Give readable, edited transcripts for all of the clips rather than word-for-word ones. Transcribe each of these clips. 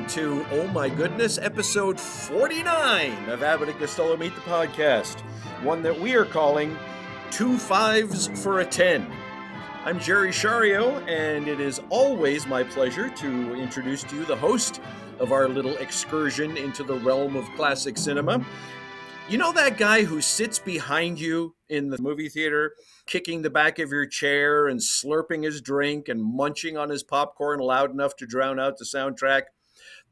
to, oh my goodness, episode 49 of Abbott and Costello Meet the Podcast, one that we are calling Two Fives for a 10. I'm Jerry Shario, and it is always my pleasure to introduce to you the host of our little excursion into the realm of classic cinema. You know that guy who sits behind you in the movie theater, kicking the back of your chair and slurping his drink and munching on his popcorn loud enough to drown out the soundtrack?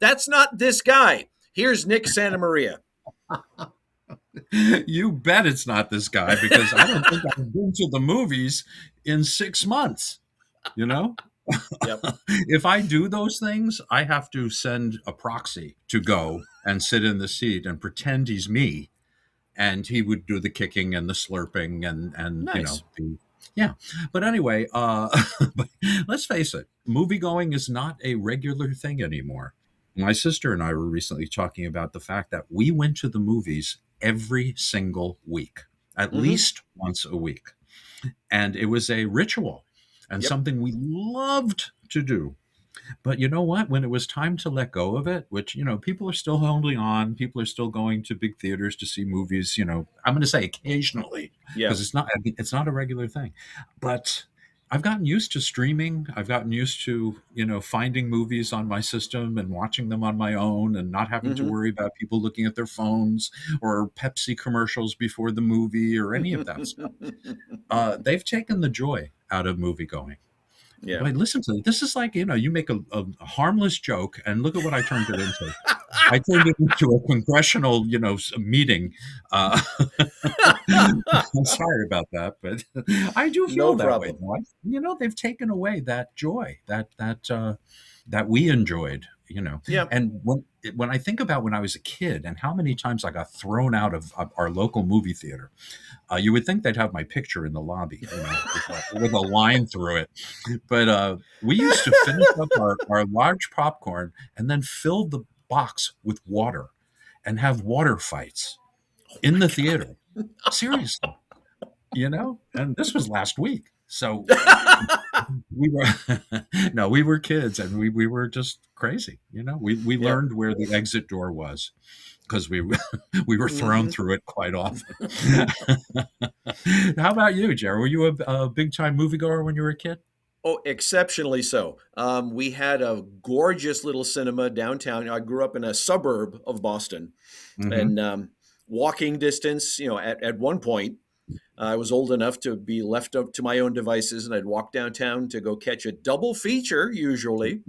That's not this guy. Here's Nick Santamaria. You bet it's not this guy, because I don't think I've been to the movies in 6 months, you know? Yep. If I do those things, I have to send a proxy to go and sit in the seat and pretend he's me. And he would do the kicking and the slurping and Nice. yeah. But anyway, but let's face it, movie going is not a regular thing anymore. My sister and I were recently talking about the fact that we went to the movies every single week, at least once a week. And it was a ritual and something we loved to do. But you know what? When it was time to let go of it, which, people are still holding on, people are still going to big theaters to see movies, I'm going to say occasionally, because it's not a regular thing. But I've gotten used to streaming. I've gotten used to, finding movies on my system and watching them on my own and not having to worry about people looking at their phones or Pepsi commercials before the movie or any of that stuff. They've taken the joy out of movie going. Yeah. But listen to it. This is like, you make a harmless joke, and look at what I turned it into. I turned it into a congressional, meeting. I'm sorry about that, but I do feel that way. They've taken away that joy that we enjoyed. Yeah. And when I think about when I was a kid and how many times I got thrown out of our local movie theater, you would think they'd have my picture in the lobby, with a line through it. But we used to finish up our large popcorn and then fill the box with water and have water fights in the theater. Seriously, and this was last week. So we were kids, and we were just crazy. We learned where the exit door was, because we were thrown through it quite often. How about you, Jerry? Were you a big time moviegoer when you were a kid? Oh, exceptionally so. We had a gorgeous little cinema downtown. I grew up in a suburb of Boston, and walking distance, at one point, I was old enough to be left up to my own devices, and I'd walk downtown to go catch a double feature, usually.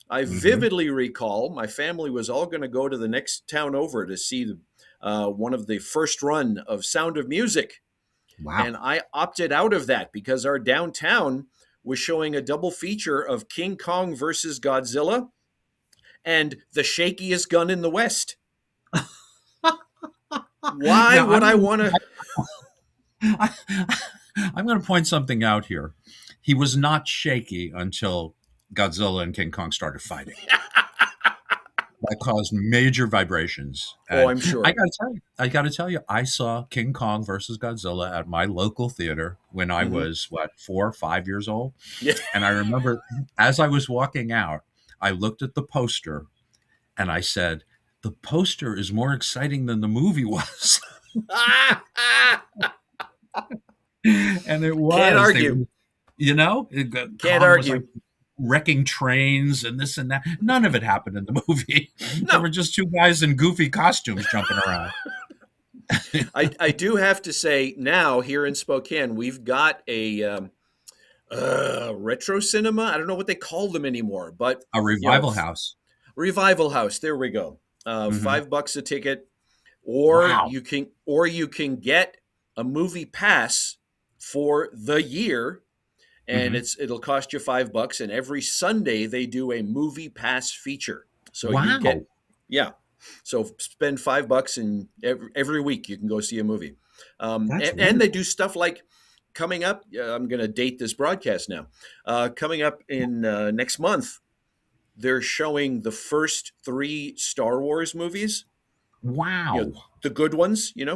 I vividly recall my family was all going to go to the next town over to see one of the first run of Sound of Music. Wow. And I opted out of that because our downtown was showing a double feature of King Kong versus Godzilla and The Shakiest Gun in the West. Why would I want to... I'm going to point something out here. He was not shaky until Godzilla and King Kong started fighting. That caused major vibrations. Oh, I'm sure. I got to tell you, I saw King Kong versus Godzilla at my local theater when I was 4 or 5 years old. Yeah. And I remember, as I was walking out, I looked at the poster and I said, "The poster is more exciting than the movie was." And it was. Can't argue. Can't argue. Like wrecking trains and this and that. None of it happened in the movie. No. There were just two guys in goofy costumes jumping around. I do have to say, now here in Spokane, we've got a retro cinema. I don't know what they call them anymore, but a revival house. Revival house. There we go. $5 a ticket, or you can get a movie pass for the year, and it'll cost you $5. And every Sunday they do a movie pass feature. So you get, so spend $5, and every week you can go see a movie. And they do stuff like coming up. I'm going to date this broadcast now. Coming up in next month, they're showing the first 3 Star Wars movies. Wow. The good ones, Yeah.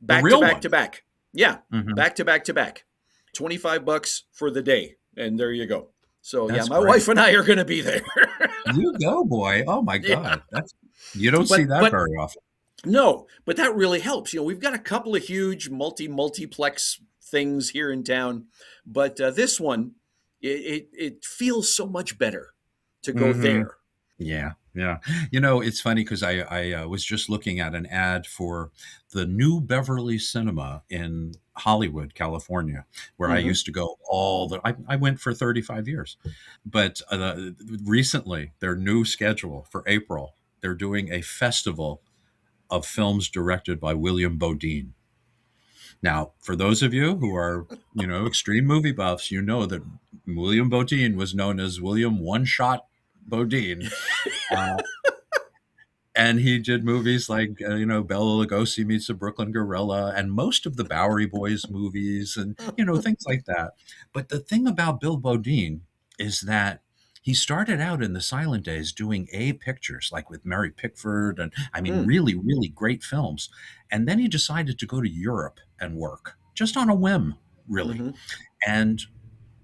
Back to back. Yeah. Back to back. $25 for the day. And there you go. So, That's my great. wife and I are going to be there. You go, boy. Oh my Yeah. God. You don't see that But very often. no, but that really helps. We've got a couple of huge multiplex things here in town, but this one, it feels so much better to go Hmm. there. Yeah, yeah. It's funny because I was just looking at an ad for the New Beverly Cinema in Hollywood, California, where I Hmm. used to go I went for 35 years. But recently, their new schedule for April, they're doing a festival of films directed by William Bodine. Now, for those of you who are, extreme movie buffs, you know that William Bodine was known as William One Shot Bodine. Uh, and he did movies like, Bela Lugosi Meets the Brooklyn Gorilla and most of the Bowery Boys movies and, things like that. But the thing about Bill Bodine is that he started out in the silent days doing A pictures, like with Mary Pickford, and I mean, Mm. really, really great films. And then he decided to go to Europe and work just on a whim, really. Hmm. And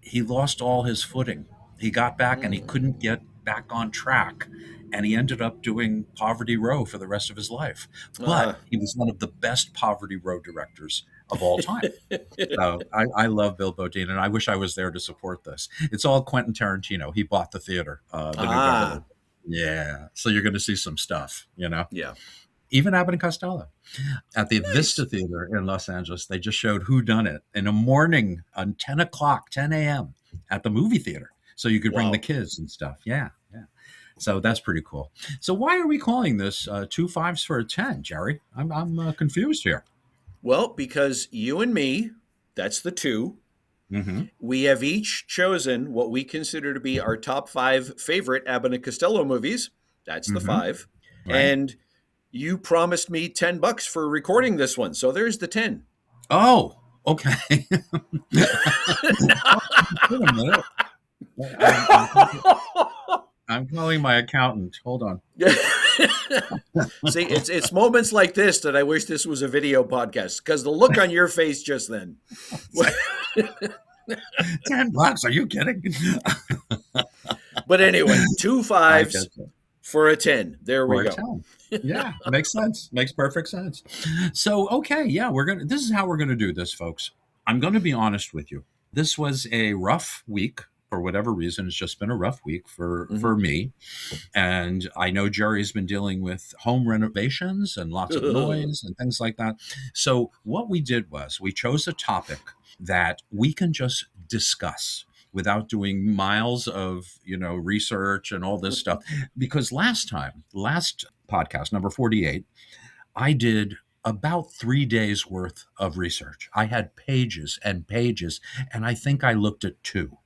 he lost all his footing. He got back and he Mm. couldn't get back on track. And he ended up doing Poverty Row for the rest of his life. But Uh, he was one of the best Poverty Row directors of all time. So I love Bill Bodine, and I wish I was there to support this. It's all Quentin Tarantino. He bought the theater, the New Beverly. ah, Yeah. So you're going to see some stuff. yeah. Even Abbott and Costello at the Vista Nice. Theater in Los Angeles. They just showed Who Done It in the morning on 10 o'clock, 10 a.m. at the movie theater. So you could bring the Wow. kids and stuff. Yeah. Yeah. So that's pretty cool. So why are we calling this two fives for a 10, Jerry? I'm confused here. Well, because you and me, that's the two. Mm-hmm. We have each chosen what we consider to be our top five favorite Abbott and Costello movies. That's the Mm-hmm. five. Right. And you promised me $10 for recording this one. So there's the 10. Oh, okay. Oh, wait a minute. I'm calling my accountant. Hold on. See, it's moments like this that I wish this was a video podcast because the look on your face just then. $10. Are you kidding? But anyway, two I fives guess so. for a 10. There we For a go. 10. Yeah, makes sense. Makes perfect sense. So, okay, yeah, this is how we're gonna do this, folks. I'm gonna be honest with you. This was a rough week for whatever reason. It's just been a rough week for Mhm. me. And I know Jerry's been dealing with home renovations and lots of noise and things like that. So what we did was we chose a topic that we can just discuss without doing miles of research and all this stuff, because last podcast number 48, I did about 3 days worth of research. I had pages and pages, and I think I looked at two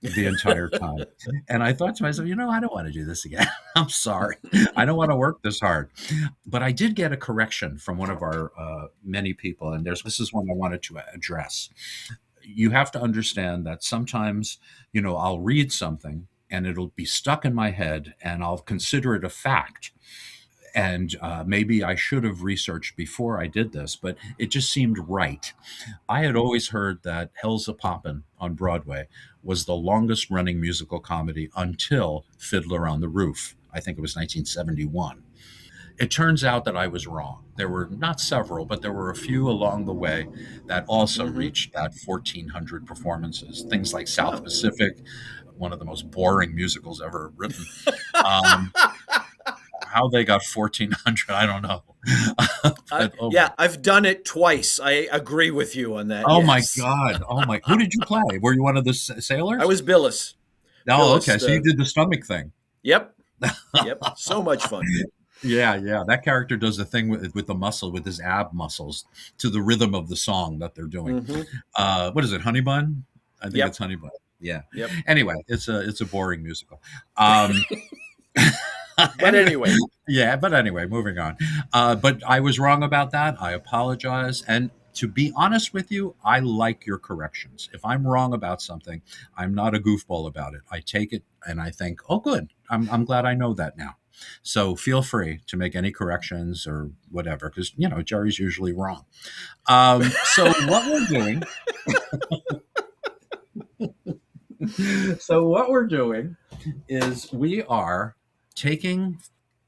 the entire time. And I thought to myself, I don't want to do this again. I'm sorry. I don't want to work this hard. But I did get a correction from one of our many people. And this is one I wanted to address. You have to understand that sometimes, I'll read something and it'll be stuck in my head and I'll consider it a fact. And maybe I should have researched before I did this, but it just seemed right. I had always heard that Hell's a Poppin' on Broadway was the longest running musical comedy until Fiddler on the Roof. I think it was 1971. It turns out that I was wrong. There were not several, but there were a few along the way that also Hmm. reached that 1,400 performances. Things like South Oh. Pacific, one of the most boring musicals ever written. Um, how they got 1,400, I don't know. But oh my, Yeah, I've done it twice. I agree with you on that. oh my Yes. God, oh my! Who did you play? Were you one of the I sailors? was Billis. Oh, Billis. okay. So you did the stomach thing. Yep. Yep. So much fun. Yeah, yeah. That character does the thing with the muscle, with his ab muscles, to the rhythm of the song that they're doing. Hmm. What is it? Honey Bun? I think it's Yep. Honey Bun. Yeah. Yep. Anyway, it's a boring musical. Um, But anyway, anyway, yeah. But anyway, moving on. But I was wrong about that. I apologize. And to be honest with you, I like your corrections. If I'm wrong about something, I'm not a goofball about it. I take it and I think, oh, good. I'm glad I know that now. So feel free to make any corrections or whatever, because Jerry's usually wrong. So what we're doing, so what we're doing is we are taking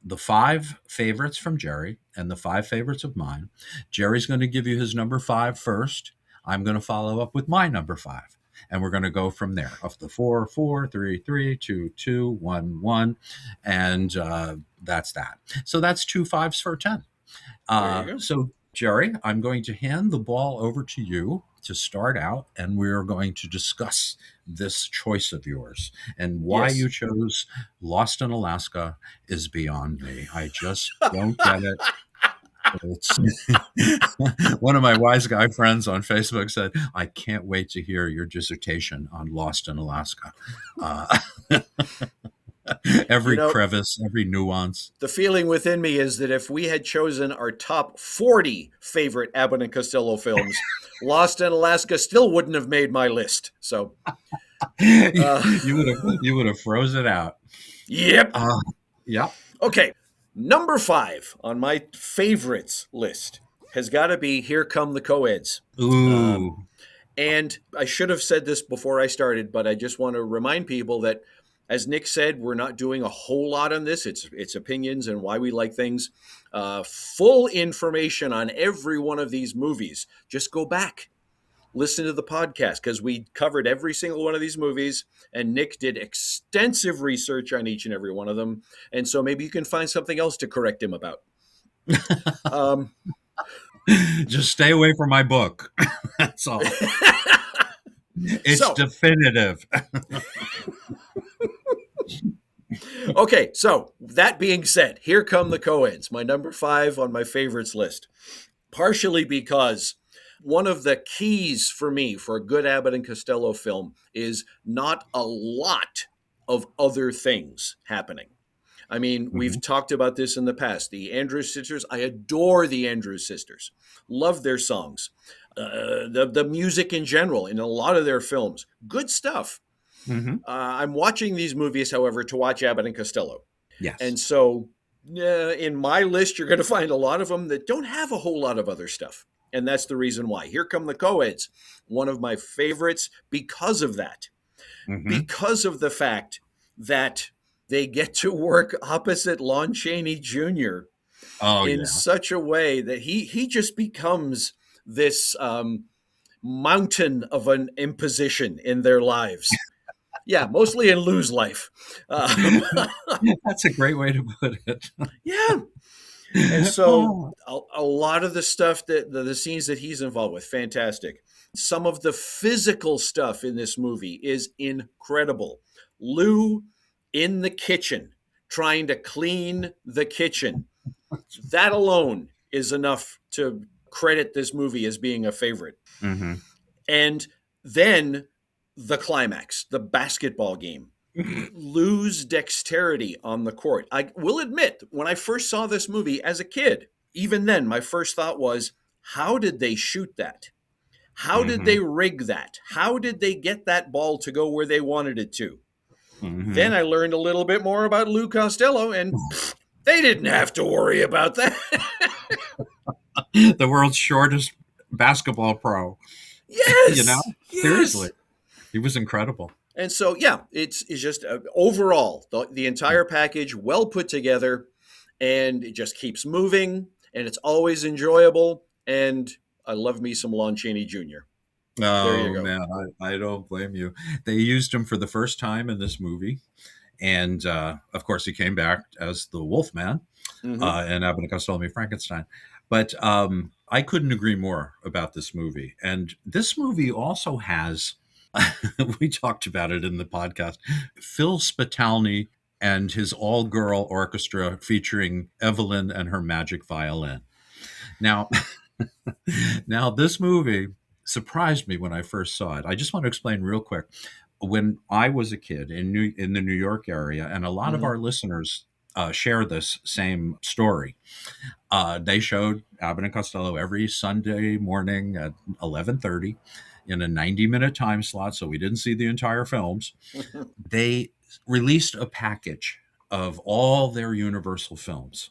the 5 favorites from Jerry and the 5 favorites of mine. Jerry's going to give you his number 5 first. I'm going to follow up with my number 5. And we're going to go from there. Up to 4, 4, 3, 3, 2, 2, 1, 1. And that's that. So that's 2 5s for 10. So, Jerry, I'm going to hand the ball over to you to start out, and we're going to discuss this choice of yours. And why you chose Lost in Alaska is beyond me. I just don't get it. It's one of my wise guy friends on Facebook said, I can't wait to hear your dissertation on Lost in Alaska. Every crevice, every nuance. The feeling within me is that if we had chosen our top 40 favorite Abbott and Costello films, Lost in Alaska still wouldn't have made my list. So you would have froze it out. Yep. Yep. Okay. Number 5 on my favorites list has got to be Here Come the Co-Eds. Ooh. And I should have said this before I started, but I just want to remind people that, as Nick said, we're not doing a whole lot on this. It's opinions and why we like things. Full information on every one of these movies. Just go back, listen to the podcast, because we covered every single one of these movies, and Nick did extensive research on each and every one of them. And so maybe you can find something else to correct him about. Just stay away from my book. That's all. It's definitive. Okay, so that being said, Here Come the Co-Eds, my number 5 on my favorites list. Partially because one of the keys for me for a good Abbott and Costello film is not a lot of other things happening. I mean, we've talked about this in the past. The Andrews Sisters, I adore the Andrews Sisters. Love their songs. The music in general in a lot of their films. Good stuff. I'm watching these movies, however, to watch Abbott and Costello. Yes. And so in my list, you're going to find a lot of them that don't have a whole lot of other stuff. And that's the reason why. Here Come the Co-Eds, one of my favorites because of that. Because of the fact that they get to work opposite Lon Chaney Jr. in such a way that he just becomes this mountain of an imposition in their lives. Yeah, mostly in Lou's life. That's a great way to put it. Yeah. And so a lot of the stuff that the scenes that he's involved with, fantastic. Some of the physical stuff in this movie is incredible. Lou in the kitchen, trying to clean the kitchen. That alone is enough to credit this movie as being a favorite. And then the climax, the basketball game. Lou's dexterity on the court. I will admit, when I first saw this movie as a kid, even then, my first thought was, how did they shoot that? How did they rig that? How did they get that ball to go where they wanted it to? Then I learned a little bit more about Lou Costello, and they didn't have to worry about that. The world's shortest basketball pro. Yes. Seriously. He was incredible. And so, yeah, it's just overall, the entire package, well put together, and it just keeps moving, and it's always enjoyable, and I love me some Lon Chaney Jr. Oh, man, I don't blame you. They used him for the first time in this movie, and, of course, he came back as the Wolfman in Abbott and Costello Meet Frankenstein. But I couldn't agree more about this movie. And this movie also has... we talked about it in the podcast. Phil Spitalny and his all-girl orchestra featuring Evelyn and her magic violin. Now, this movie surprised me when I first saw it. I just want to explain real quick. When I was a kid in the New York area, and a lot of our listeners share this same story, they showed Abbott and Costello every Sunday morning at 11:30. In a 90-minute time slot, so we didn't see the entire films. They released a package of all their Universal films,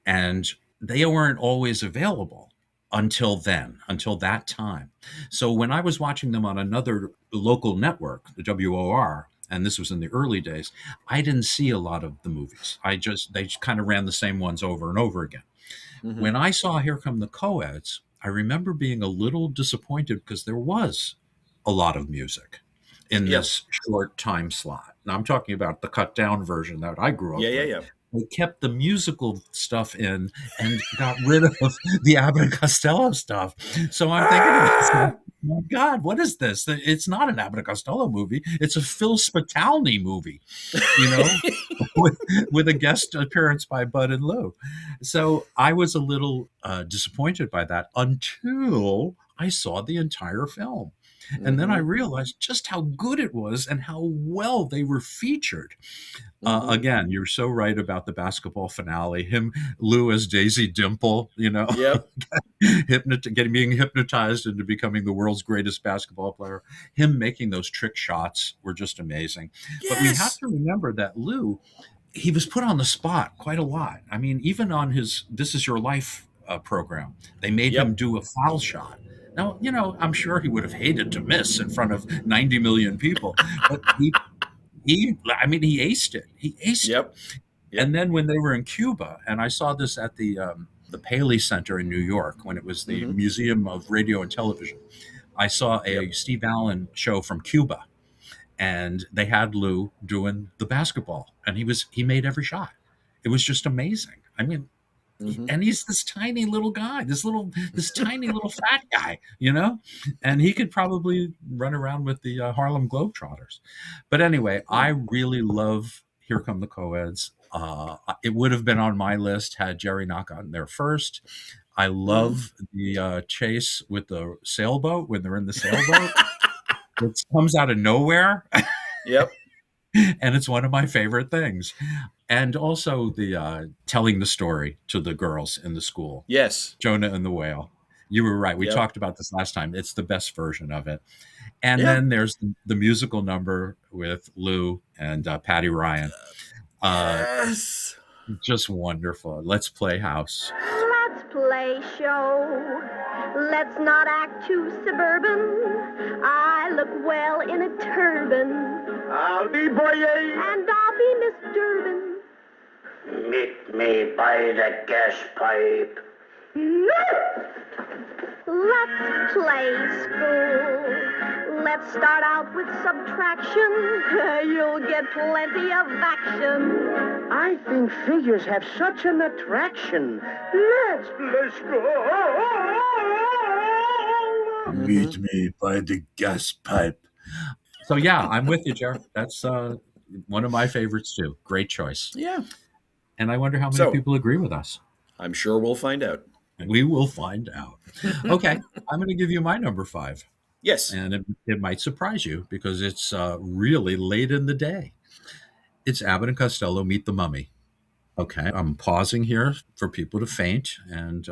and they weren't always available until that time. So when I was watching them on another local network, the WOR, and this was in the early days, I didn't see a lot of the movies. They just kind of ran the same ones over and over again. Hmm. When I saw Here Come the Coeds, I remember being a little disappointed because there was a lot of music in Yep. this short time slot. Now I'm talking about the cut down version that I grew Yeah, up yeah, with. yeah. They kept the musical stuff in and got rid of the Abbott and Costello stuff. So I'm thinking to myself, Ah! my God, what is this? It's not an Abbott and Costello movie. It's a Phil Spitalny movie, you know, with, with a guest appearance by Bud and Lou. So I was a little disappointed by that until I saw the entire film. And then I Hmm. realized just how good it was and how well they were featured. Hmm. Again, you're so right about the basketball finale. Him, Lou as Daisy Dimple, Yep. being hypnotized into becoming the world's greatest basketball player. Him making those trick shots were just amazing. But we have Yes. to remember that Lou, he was put on the spot quite a lot. I mean, even on his "This Is Your Life" program, they made him Yep. do a foul shot. Now, I'm sure he would have hated to miss in front of 90 million people, but I mean, he aced it. He aced it. Yep. Yep. And then when they were in Cuba, and I saw this at the Paley Center in New York when it was the Hmm. Museum of Radio and Television, I saw Yep. a Steve Allen show from Cuba, and they had Lou doing the basketball, and he made every shot. It was just amazing. I mean, Hmm. and he's this tiny little guy, this tiny little fat guy, and he could probably run around with the Harlem Globetrotters. But anyway, I really love Here Come the Coeds. It would have been on my list had Jerry not gotten there first. I Hmm. love the chase with the sailboat when they're in the sailboat. It comes out of nowhere, Yep. and it's one of my favorite things. And also the telling the story to the girls in the school, Yes. Jonah and the Whale. You were right. We Yep. talked about this last time. It's the best version of it. And Yeah. then there's the musical number with Lou and Patty Ryan. Uh, Yes. just wonderful. Let's play house. Let's play show. Let's not act too suburban. I look well in a turban. I'll be boy. And I'll be Miss Durbin. Meet me by the gas pipe. Let's play school. Let's start out with subtraction. You'll get plenty of action. I think figures have such an attraction. Let's go. Meet me by the gas pipe. So yeah, I'm with you, Jared. That's one of my favorites too. Great choice. Yeah. And I wonder how many So people agree with us. I'm sure we'll find out. We will find out. Okay, I'm going to give you my number 5. Yes. And it might surprise you because it's really late in the day. It's Abbott and Costello Meet the Mummy. Okay, I'm pausing here for people to faint and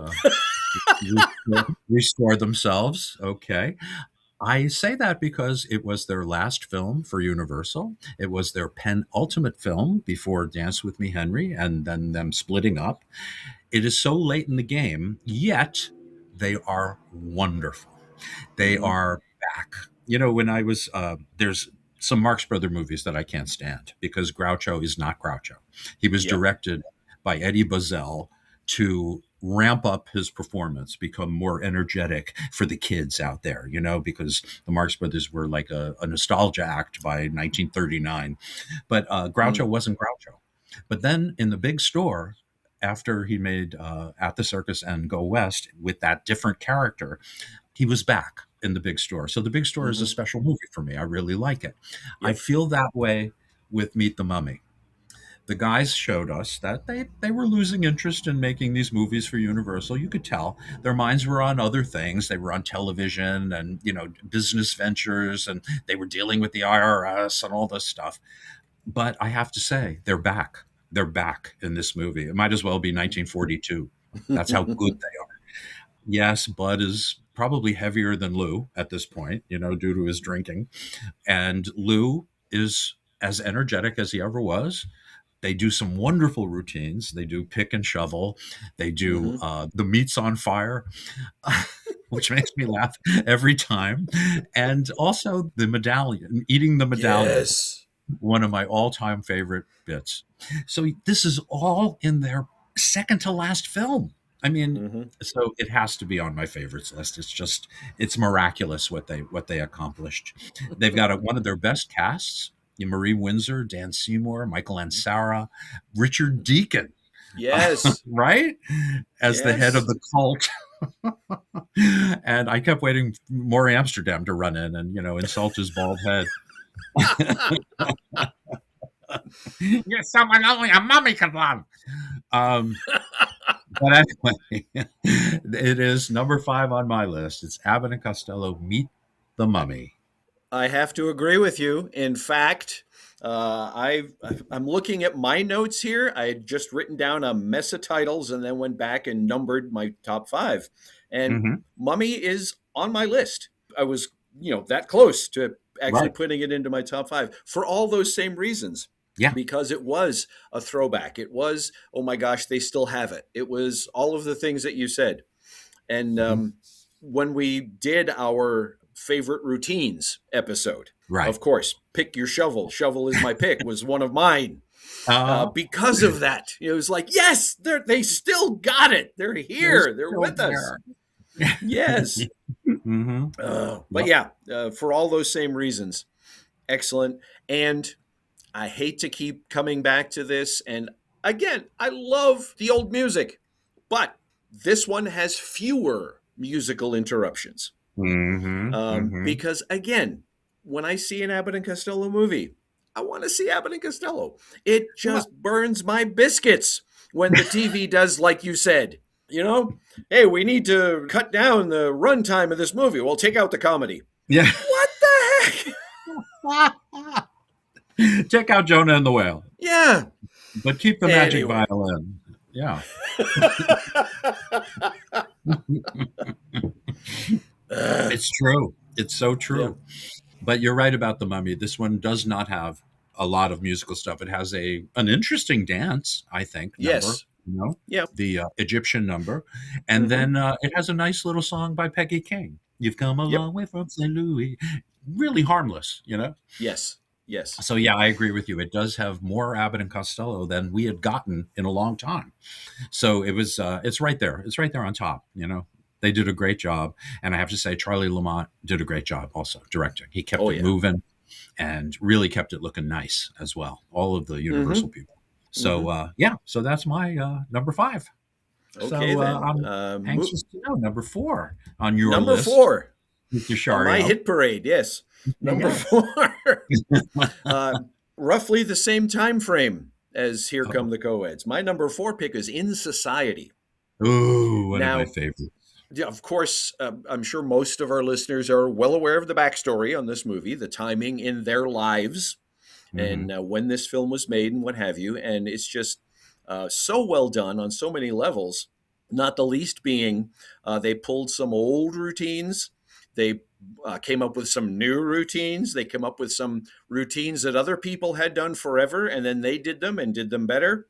restore themselves. Okay. I say that because it was their last film for Universal. It was their penultimate film before Dance with Me, Henry, and then them splitting up. It is so late in the game, yet they are wonderful. They Hmm. are back. When I was there's some Marx Brother movies that I can't stand because Groucho is not Groucho. He was Yep. directed by Eddie Bazell to ramp up his performance, become more energetic for the kids out there, because the Marx Brothers were like a nostalgia act by 1939. But Groucho Mm. wasn't Groucho. But then in the big store, after he made At the Circus and Go West with that different character, he was back in the big store. So the big store is a Hmm. special movie for me. I really like it. I Yep. feel that way with Meet the Mummy. The guys showed us that they were losing interest in making these movies for Universal. You could tell their minds were on other things. They were on television and business ventures, and they were dealing with the IRS and all this stuff. But I have to say, they're back. They're back in this movie. It might as well be 1942. That's how good they are. Yes, Bud is probably heavier than Lou at this point, due to his drinking. And Lou is as energetic as he ever was. They do some wonderful routines. They do pick and shovel. They do Hmm. the meat's on fire, which makes me laugh every time. And also the medallion, eating the medallion. Yes. one of my all-time favorite bits. So this is all in their second to last film. I mean, Mm-hmm. so it has to be on my favorites list. It's miraculous what they accomplished. They've got one of their best casts: Marie Windsor, Dan Seymour, Michael Ansara, Richard Deacon, Yes. right, as the head Yes. of the cult. And I kept waiting for Maury Amsterdam to run in and insult his bald head. You're someone only a mummy can love. But anyway, it is number 5 on my list. It's Abbott and Costello Meet the Mummy. I have to agree with you. In fact, I'm looking at my notes here. I had just written down a mess of titles and then went back and numbered my top 5. And Mm-hmm. Mummy is on my list. I was, that close to actually Right. putting it into my top 5 for all those same reasons. Yeah. Because it was a throwback. It was, oh my gosh, they still have it. It was all of the things that you said. And when we did our favorite routines episode, Right. of course, pick your shovel. Shovel is my pick was one of mine. Uh, Because of that, it was like, yes, they still got it. They're here. They're still with us. there. Yes. Mm-hmm. But yeah, for all those same reasons, excellent. And I hate to keep coming back to this. And again, I love the old music, but this one has fewer musical interruptions. Mm-hmm. Mm-hmm. Because again, when I see an Abbott and Costello movie, I want to see Abbott and Costello. It just burns my biscuits when the TV does, like you said, hey, we need to cut down the runtime of this movie. Well, take out the comedy. Yeah. What the heck? Check out Jonah and the Whale. Yeah. But keep the magic Anyway. violin. Yeah. It's true. It's so true. Yeah. But you're right about the Mummy. This one does not have a lot of musical stuff. It has an interesting dance, I think. Yes. Number, Yeah. the Egyptian number, and then it has a nice little song by Peggy King. You've come a long way from St. Louis. Really harmless, Yes. Yes. So yeah, I agree with you. It does have more Abbott and Costello than we had gotten in a long time. So it was. It's right there. It's right there on top. They did a great job, and I have to say, Charlie Lamont did a great job also directing. He kept it moving, and really kept it looking nice as well. All of the Universal people. So so that's my number 5. Okay, so then. I'm anxious to know number 4 on your number list. 4. My hit parade, yes. Number 4. Roughly the same time frame as Here Come the Co-Eds. My number 4 pick is In Society. Ooh, one of my favorites. Yeah, of course, I'm sure most of our listeners are well aware of the backstory on this movie, the timing in their lives, and when this film was made and what have you. And it's just so well done on so many levels, not the least being they pulled some old routines. They came up with some new routines. They came up with some routines that other people had done forever, and then they did them and did them better.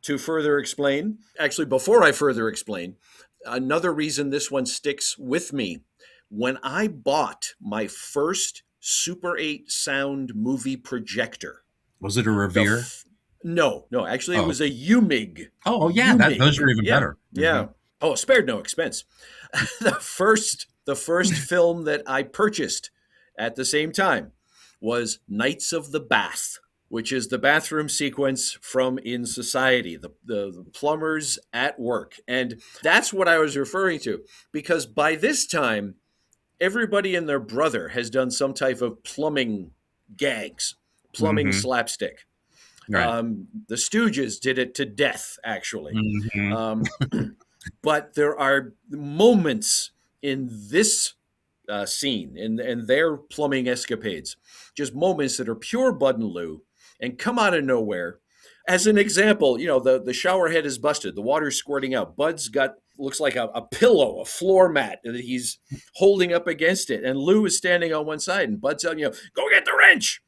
To further explain, actually, before I further explain, another reason this one sticks with me, when I bought my first Super 8 sound movie projector. Was it a Revere? No, actually it was a UMIG. Oh, yeah, those are even better. Yeah. Oh, spared no expense. The first film that I purchased at the same time was Knights of the Bath, which is the bathroom sequence from In Society, the plumbers at work. And that's what I was referring to, because by this time, everybody and their brother has done some type of plumbing gags, plumbing slapstick. Right. The Stooges did it to death, actually. But there are moments in this scene, in their plumbing escapades, just moments that are pure Bud and Lou and come out of nowhere. As an example, the shower head is busted. The water's squirting out. Bud's got, looks like a pillow, a floor mat that he's holding up against it. And Lou is standing on one side, and Bud's telling go get the wrench.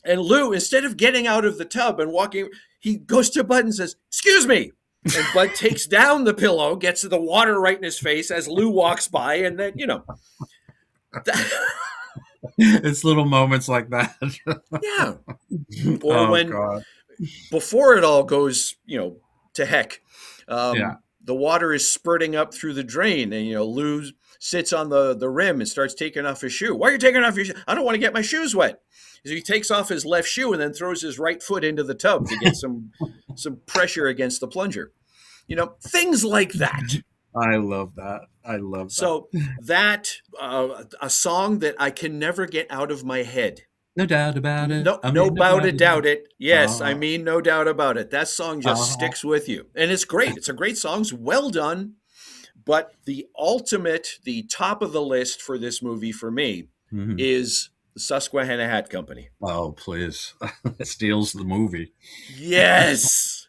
And Lou, instead of getting out of the tub and walking, he goes to Bud and says, "Excuse me." And Bud takes down the pillow, gets the water right in his face as Lou walks by. And then, It's little moments like that. Yeah. Or Oh when, God. before it all goes, to heck, Yeah. the water is spurting up through the drain, and Lou sits on the rim and starts taking off his shoe. Why are you taking off your shoe? I don't want to get my shoes wet. So he takes off his left shoe and then throws his right foot into the tub to get some pressure against the plunger. Things like that. I love that. I love that. So that a song that I can never get out of my head. No doubt about it. No, I no mean, no doubt doubt it, doubt it. Yes, I uh, mean, no doubt about it. That song just uh, sticks with you, and it's great. It's a great song. It's well done. But the top of the list for this movie for me mhm. is the Susquehanna Hat Company. Oh, please. It steals the movie. Yes.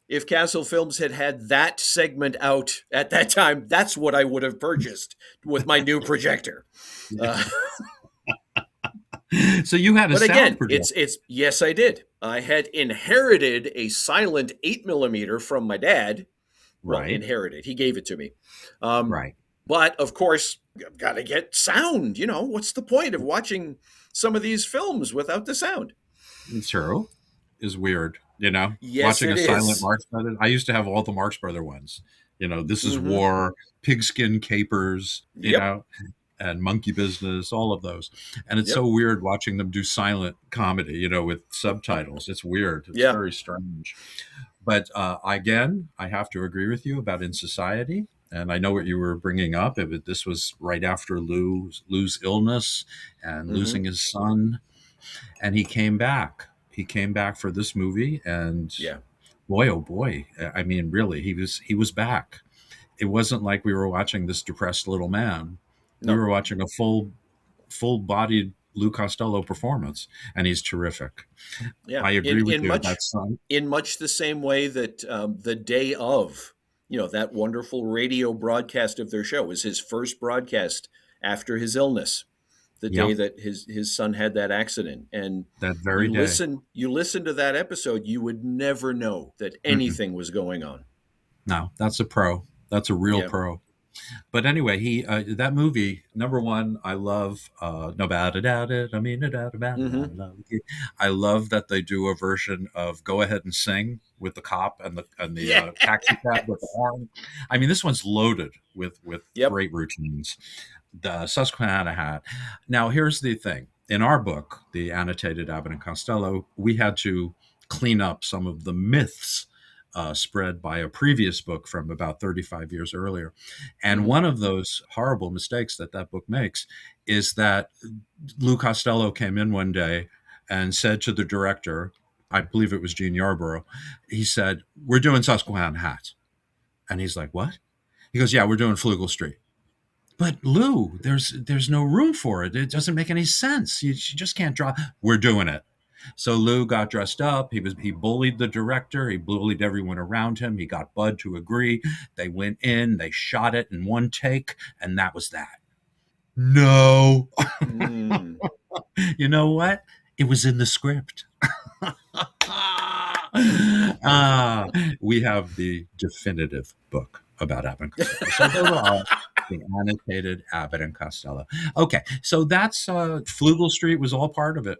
If Castle Films had had that segment out at that time, that's what I would have purchased with my new projector. Uh, So you had a but sound again, projector. it's yes, I did. I had inherited a silent 8mm from my dad. Well, Right. inherited. He gave it to me. Um, Right. but of course, I've got to get sound. What's the point of watching some of these films without the sound? True. Is weird, Yes, watching it a silent is. Marx Brothers. I used to have all the Marx Brother ones. This is Mm-hmm. War, Pigskin Capers, Yep. and Monkey Business, all of those. And it's so Yep. weird watching them do silent comedy, with subtitles. It's weird. It's Yeah. very strange. But again, I have to agree with you about In Society. And I know what you were bringing up. This was right after Lou's illness and Mm-hmm. losing his son. And he came back. He came back for this movie. And Yeah. boy, oh boy. I mean, really, he was back. It wasn't like we were watching this depressed little man. We No. were watching a full-bodied Lou Costello performance, and he's terrific. Yeah. I In agree with in you. much That song, in much the same way that the day of, that wonderful radio broadcast of their show was his first broadcast after his illness, the day yep, that his son had that accident. And that very day. you listen to that episode, you would never know that Mm-mm. anything was going on. No, that's a pro. That's a real Yeah. pro. But anyway, he that movie, number one, I love no doubt about it. I mean, no doubt about it. Mm-hmm. I love that they do a version of "Go Ahead and Sing" with the cop and the Yeah. taxi cab with the horn. I mean, this one's loaded with Yep. great routines. The Susquehanna Hat. Now, here's the thing: in our book, the annotated Abbott and Costello, we had to clean up some of the myths spread by a previous book from about 35 years earlier. And Mhm. one of those horrible mistakes that book makes is that Lou Costello came in one day and said to the director, I believe it was Gene Yarborough, he said, "We're doing Susquehanna Hat." And he's like, "What?" He goes, "Yeah, we're doing Flugel Street." But Lou, there's no room for it. It doesn't make any sense. You just can't draw. We're doing it. So Lou got dressed up. He bullied the director. He bullied everyone around him. He got Bud to agree. They went in. They shot it in one take, and that was that. No, Mm. you know what? It was in the script. We have the definitive book about Abbott and Costello. So there are the annotated Abbott and Costello. Okay, so that's Flugel Street was all part of it.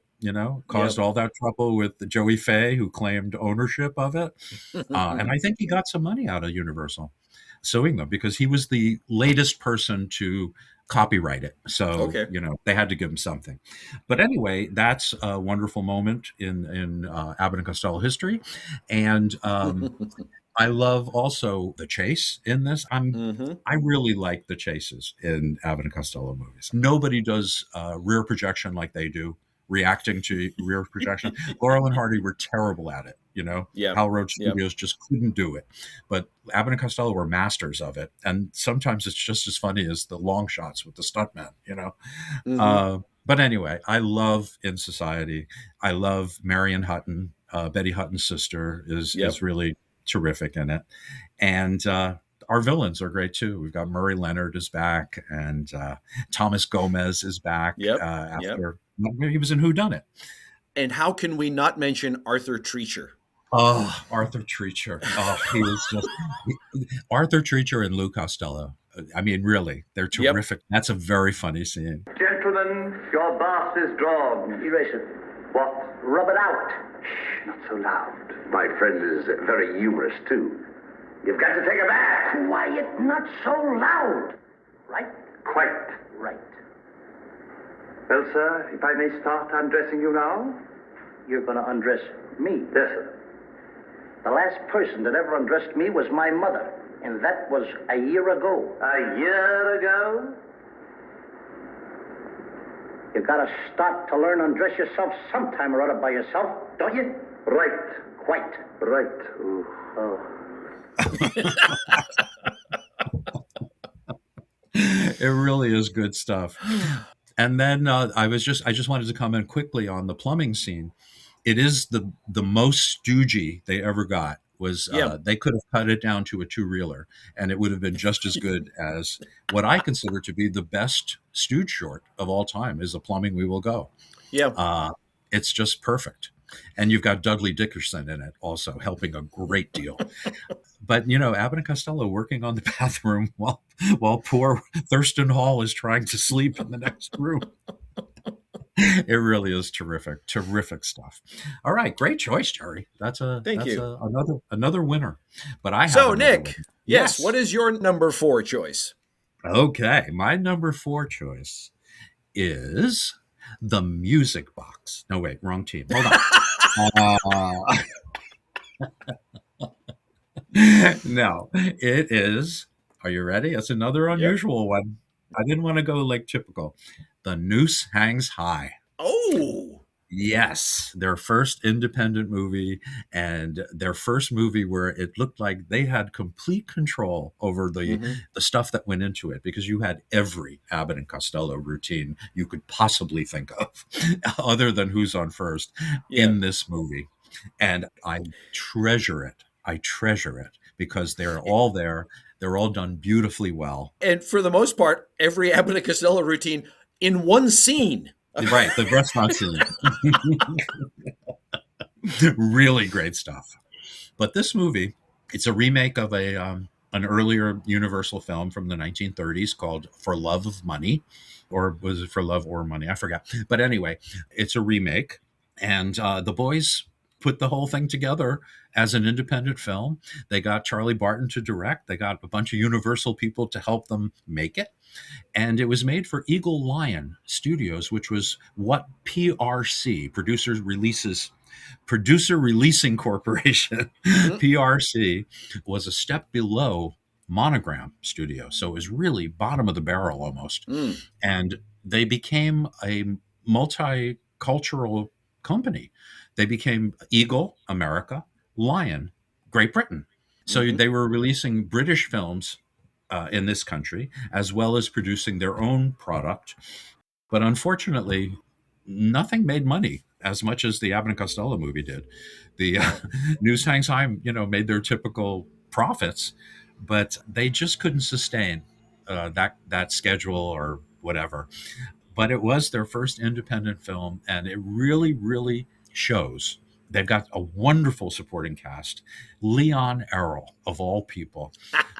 Caused Yep. all that trouble with the Joey Fay who claimed ownership of it, and I think he got some money out of Universal suing them because he was the latest person to copyright it. So Okay. they had to give him something. But anyway, that's a wonderful moment in Abbott and Costello history, and I love also the chase in this. Mm-hmm. I really like the chases in Abbott and Costello movies. Nobody does rear projection like they do, reacting to rear projection. Laurel and Hardy were terrible at it. Yeah. Hal Roach Yep. Studios just couldn't do it. But Abbott and Costello were masters of it. And sometimes it's just as funny as the long shots with the stuntmen, Mm-hmm. But anyway, I love In Society. I love Marion Hutton. Betty Hutton's sister is Yep. really terrific in it. And our villains are great too. We've got Murray Leonard is back, and Thomas Gomez is back Yep. after he was in Who Done It. And how can we not mention Arthur Treacher? Oh, Arthur Treacher. Oh, he was just Arthur Treacher and Lou Costello. I mean, really, they're terrific. That's a very funny scene. Gentlemen, your bath is drawn. Erase it. What? Rub it out. Shh, not so loud. My friend is very humorous, too. You've got to take a bath. Quiet, not so loud. Right? Quite. Right. Well, sir, if I may start undressing you now? You're going to undress me. Yes, sir. The last person that ever undressed me was my mother, and that was a year ago. A year ago? You got to start to learn to undress yourself sometime or other by yourself, don't you? Right. Quite. Right. Ooh. Oh. It really is good stuff. And then I just wanted to comment quickly on the plumbing scene. It is the most stoogey they ever got. Was they could have cut it down to a 2-reeler, and it would have been just as good as what I consider to be the best stooge short of all time is The Plumbing We Will Go. Yeah. It's just perfect. And you've got Dudley Dickerson in it also, helping a great deal. But, Abbott and Costello working on the bathroom while poor Thurston Hall is trying to sleep in the next room. It really is terrific. Terrific stuff. All right. Great choice, Jerry. Thank you. Another winner. But I have So, another Nick, winner. yes, what is your number 4 choice? Okay. My number 4 choice is The Music Box. No, wait, wrong team. Hold on. No, it is. Are you ready? It's another unusual one. I didn't want to go like typical. The Noose Hangs High. Oh, yes. Their first independent movie, and their first movie where it looked like they had complete control over the stuff that went into it, because you had every Abbott and Costello routine you could possibly think of, other than Who's on First, in this movie. And I treasure it. Because they're all there. They're all done beautifully well. And for the most part, every Abbott and Costello routine in one scene. Right, the restaurant scene. Really great stuff. But this movie, it's a remake of an earlier Universal film from the 1930s called For Love of Money. Or was it For Love or Money? I forgot. But anyway, it's a remake. And the boys put the whole thing together as an independent film. They got Charlie Barton to direct. They got a bunch of Universal people to help them make it. And it was made for Eagle Lion Studios, which was what PRC, Producer Releasing Corporation, PRC, was a step below Monogram Studio. So it was really bottom of the barrel almost. And they became a multicultural company. They became Eagle, America, Lion, Great Britain. So they were releasing British films in this country, as well as producing their own product. But unfortunately, nothing made money as much as the Abbott and Costello movie did. The News Hangs High, made their typical profits, but they just couldn't sustain that schedule or whatever. But it was their first independent film, and it really, really shows. They've got a wonderful supporting cast. Leon Errol, of all people,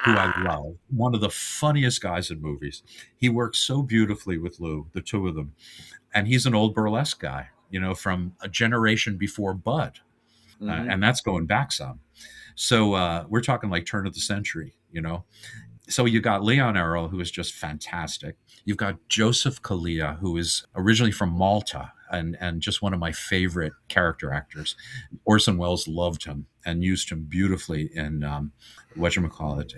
who I love. One of the funniest guys in movies. He works so beautifully with Lou, the two of them. And he's an old burlesque guy, from a generation before Bud. And that's going back some. So we're talking like turn of the century, So you got Leon Errol, who is just fantastic. You've got Joseph Kalia, who is originally from Malta and just one of my favorite character actors. Orson Welles loved him and used him beautifully in whatchamacallit.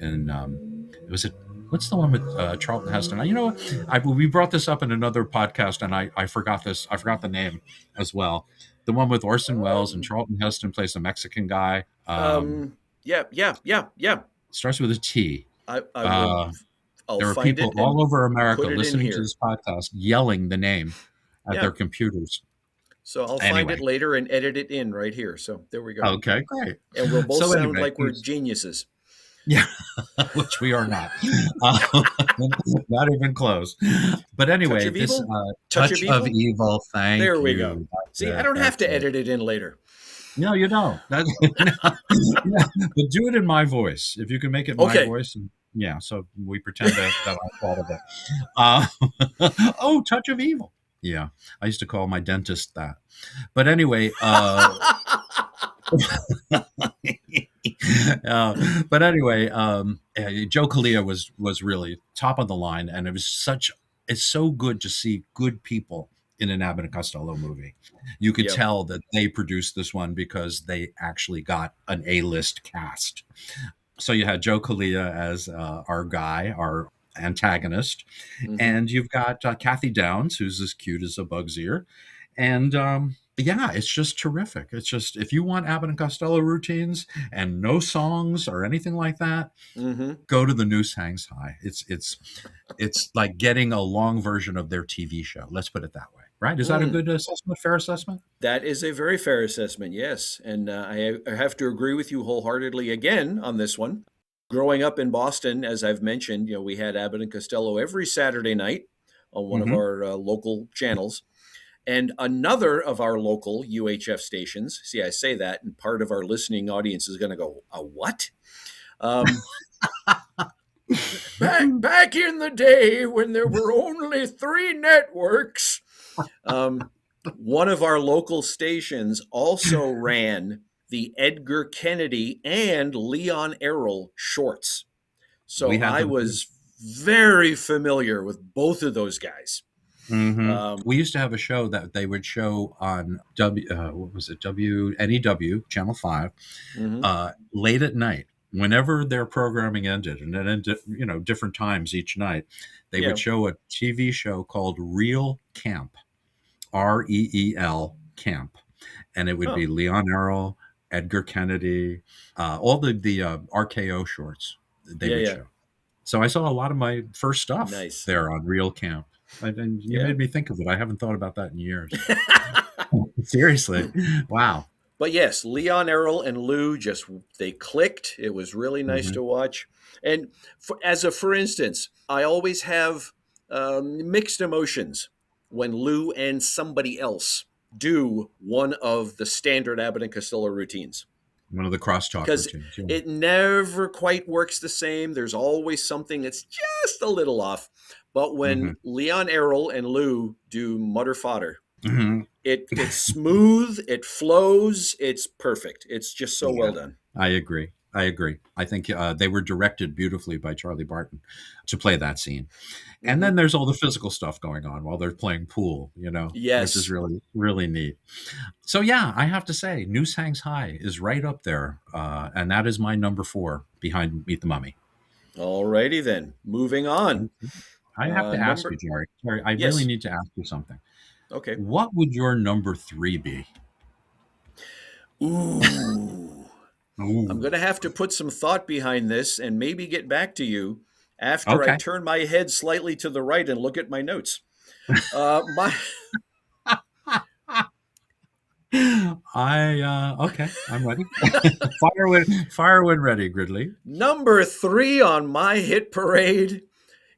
Was it, what's the one with Charlton Heston? You know what? We brought this up in another podcast, and I forgot this. I forgot the name as well. The one with Orson Welles and Charlton Heston plays a Mexican guy. Yeah. Starts with a T. I'll there are find people it all over America put it in listening here. to this podcast, yelling the name at their computers. So I'll find it later and edit it in right here. So there we go. Okay, great. And we'll both sound like we're geniuses. Yeah, which we are not. Not even close. But anyway, this Touch of Evil. Thank you. There we go. See, I don't have to edit it in later. No, you don't. But do it in my voice. If you can make it my voice. Yeah, so we pretend that I thought of it. Oh, Touch of Evil. Yeah, I used to call my dentist that. But anyway, Joe Kalia was really top of the line, and it's so good to see good people in an Abbott and Costello movie. You could Yep. tell that they produced this one because they actually got an A-list cast. So you had Joe Kalia as our guy, our antagonist, and you've got Kathy Downs, who's as cute as a bug's ear, and yeah, it's just terrific. It's just, if you want Abbott and Costello routines and no songs or anything like that, go to The Noose Hangs High. It's like getting a long version of their TV show. Let's put it that way. Right? Is that a good assessment? Fair assessment? That is a very fair assessment, yes. And I have to agree with you wholeheartedly again on this one. Growing up in Boston, as I've mentioned, we had Abbott and Costello every Saturday night on one of our local channels. And another of our local UHF stations, see, I say that, and part of our listening audience is going to go, a what? Back in the day when there were only 3 networks, one of our local stations also ran the Edgar Kennedy and Leon Errol shorts. So I was very familiar with both of those guys. We used to have a show that they would show on NEW, Channel 5, late at night. Whenever their programming ended, and it ended, different times each night, they would show a TV show called Real Camp, REEL Camp, and it would be Leon Errol, Edgar Kennedy, all the RKO shorts they would show. So I saw a lot of my first stuff there on Real Camp. And you made me think of it. I haven't thought about that in years. Seriously. Wow. But yes, Leon Errol and Lou they clicked. It was really nice to watch. And for instance, I always have mixed emotions when Lou and somebody else do one of the standard Abbott and Costello routines. One of the crosstalk routines. Because it never quite works the same. There's always something that's just a little off. But when Leon Errol and Lou do Mutter Fodder, it's smooth, it flows, it's perfect. It's just so well done. I agree. I think they were directed beautifully by Charlie Barton to play that scene. And then there's all the physical stuff going on while they're playing pool, Yes. which is really, really neat. So yeah, I have to say, Noose Hangs High is right up there. And that is my number 4 behind Meet the Mummy. All righty then. Moving on. I have to ask you, Jerry. I really need to ask you something. Okay. What would your number 3 be? Ooh. I'm going to have to put some thought behind this and maybe get back to you after I turn my head slightly to the right and look at my notes. Okay, I'm ready. Fire when ready, Gridley. Number 3 on my hit parade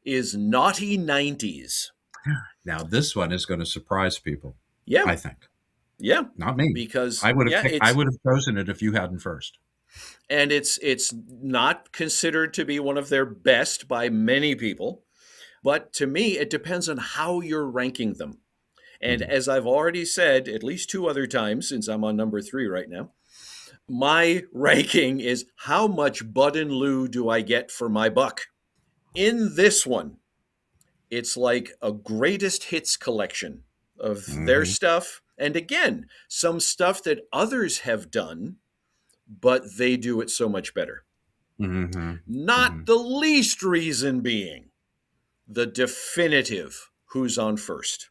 is Naughty 90s. Now this one is going to surprise people. Yeah, I think. Yeah, not me, because I would have chosen it if you hadn't first. And it's not considered to be one of their best by many people, but to me, it depends on how you're ranking them. And as I've already said at least 2 other times, since I'm on number 3 right now, my ranking is how much Bud and Lou do I get for my buck? In this one, it's like a greatest hits collection of their stuff. And again, some stuff that others have done, but they do it so much better. Not the least reason being the definitive Who's on First.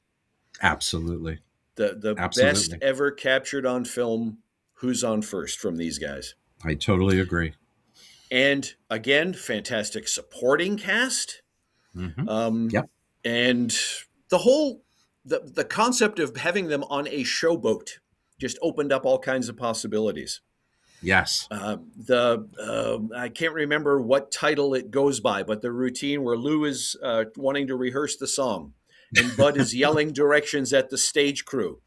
Absolutely. The best ever captured on film Who's on First from these guys. I totally agree. And again, fantastic supporting cast. And the whole the concept of having them on a showboat just opened up all kinds of possibilities. Yes. I can't remember what title it goes by, but the routine where Lou is wanting to rehearse the song and Bud is yelling directions at the stage crew.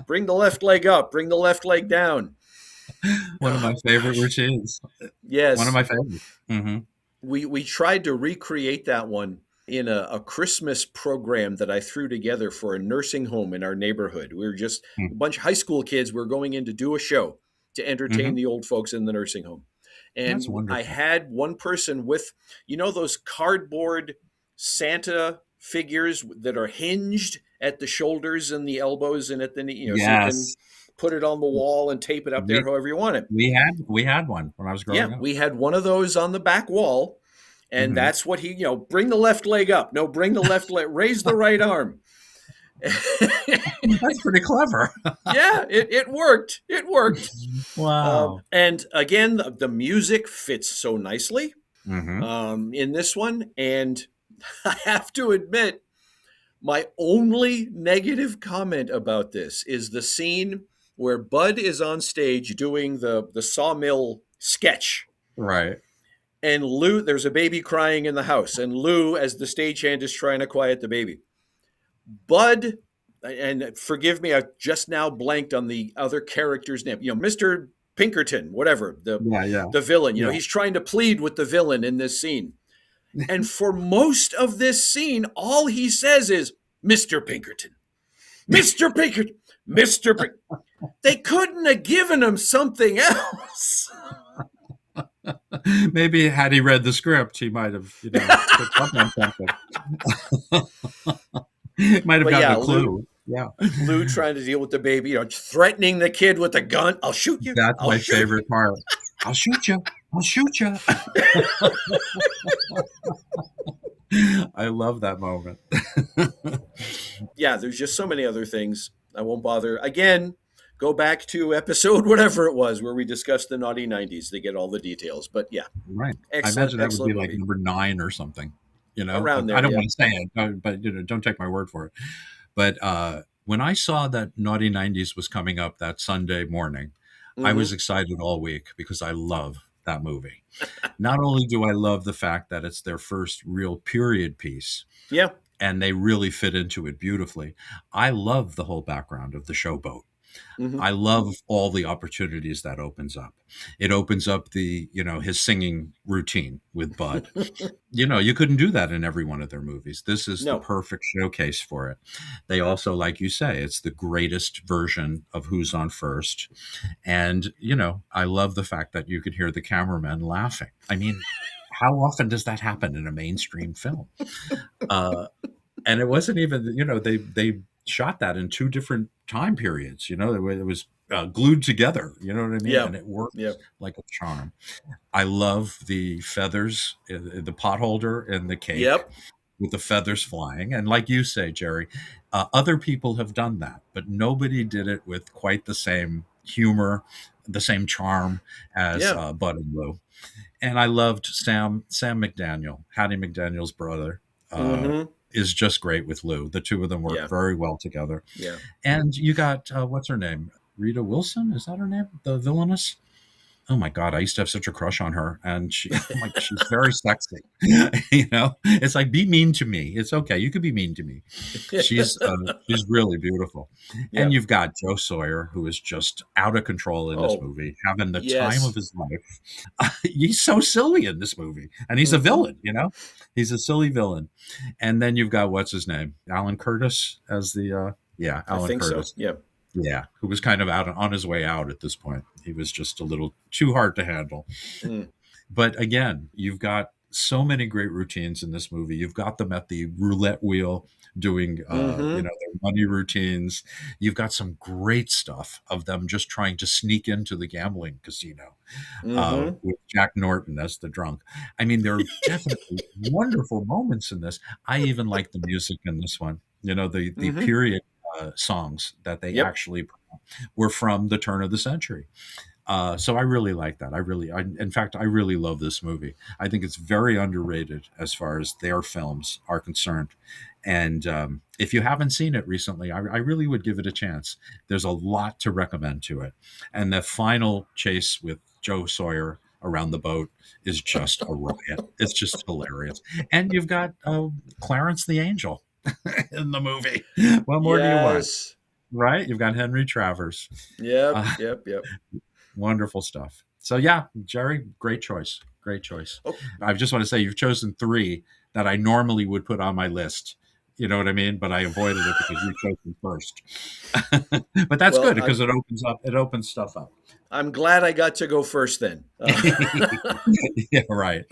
Bring the left leg up, bring the left leg down. One of my favorite routines. Yes. One of my favorites. we tried to recreate that one in a Christmas program that I threw together for a nursing home in our neighborhood. We were just a bunch of high school kids. We were going in to do a show to entertain Mm-hmm. the old folks in the nursing home. That's And I wonderful. had one person with, those cardboard Santa figures that are hinged at the shoulders and the elbows and at the knee, so you can Yes, put it on the wall and tape it up there we however you want it. we had one when I was Yeah, growing up. we had one of those on the back wall, and Hmm. that's what he, bring the left leg up. No, bring the left leg, raise the right arm. That's pretty clever. Yeah, it worked. It worked. Wow. And again, the music fits so nicely Hmm. in this one. And I have to admit, my only negative comment about this is the scene where Bud is on stage doing the sawmill sketch. Right. And Lou, there's a baby crying in the house, and Lou, as the stagehand, is trying to quiet the baby. Bud, and forgive me, I just now blanked on the other character's name. Mr. Pinkerton, whatever, Yeah. Yeah. the villain. Yeah. He's trying to plead with the villain in this scene. And for most of this scene, all he says is, Mr. Pinkerton, Mr. Pinkerton, Mr. Pinkerton. They couldn't have given him something else. Maybe had he read the script, he might have, picked up on something. Might have But gotten yeah, a clue. Yeah. Lou trying to deal with the baby, threatening the kid with a gun. I'll shoot you. That's I'll my shoot you. favorite part. I'll shoot you. I'll shoot you. I love that moment. Yeah, there's just so many other things. I won't bother. Again, go back to episode whatever it was where we discussed the naughty 90s to get all the details. But yeah, Right. I excellent, imagine that would excellent be like movie. number 9 or something. Around there, I don't yeah. want to say it, but don't take my word for it. But when I saw that Naughty 90s was coming up that Sunday morning, I was excited all week because I love that movie. Not only do I love the fact that it's their first real period piece, Yeah. and they really fit into it beautifully, I love the whole background of the showboat. Mhm. I love all the opportunities that opens up. It opens up his singing routine with Bud. You couldn't do that in every one of their movies. This is the No. perfect showcase for it. They also, like you say, it's the greatest version of Who's on First. And, I love the fact that you could hear the cameraman laughing. I mean, how often does that happen in a mainstream film? And it wasn't even, they shot that in 2 different time periods. It was glued together. You know what I mean? Yeah. And it worked Yeah. like a charm. I love the feathers, the potholder and the cake Yep. with the feathers flying. And like you say, Jerry, other people have done that, but nobody did it with quite the same humor, the same charm as Yeah. Bud and Lou. And I loved Sam McDaniel, Hattie McDaniel's brother. Mhm. Is just great with Lou. The two of them work Yeah. very well together. Yeah. And you got what's her name? Rita Wilson, is that her name? The villainess? Oh my God, I used to have such a crush on her, and she's very sexy. It's like, be mean to me. It's okay. You could be mean to me. She's really beautiful. Yeah. And you've got Joe Sawyer, who is just out of control in this Oh, movie, having the yes. time of his life. He's so silly in this movie, and he's a villain. He's a silly villain. And then you've got what's his name, Alan Curtis as the Alan I think Curtis. so. Yeah. Yeah, who was kind of on his way out at this point. He was just a little too hard to handle. Mm. But again, you've got so many great routines in this movie. You've got them at the roulette wheel doing, their money routines. You've got some great stuff of them just trying to sneak into the gambling casino with Jack Norton as the drunk. I mean, there are definitely wonderful moments in this. I even like the music in this one. The period songs that they actually were from the turn of the century. So I really like that. In fact, I really love this movie. I think it's very underrated as far as their films are concerned. And if you haven't seen it recently, I really would give it a chance. There's a lot to recommend to it. And the final chase with Joe Sawyer around the boat is just a riot. It's just hilarious. And you've got Clarence the Angel in the movie. What more do you want? Right? You've got Henry Travers. Yep. Yep. Wonderful stuff. So yeah, Jerry, great choice. Great choice. Oh, I just want to say you've chosen three that I normally would put on my list. You know what I mean? But I avoided it because you chose them first. But that's well, good because it opens stuff up. I'm glad I got to go first then. Yeah, right.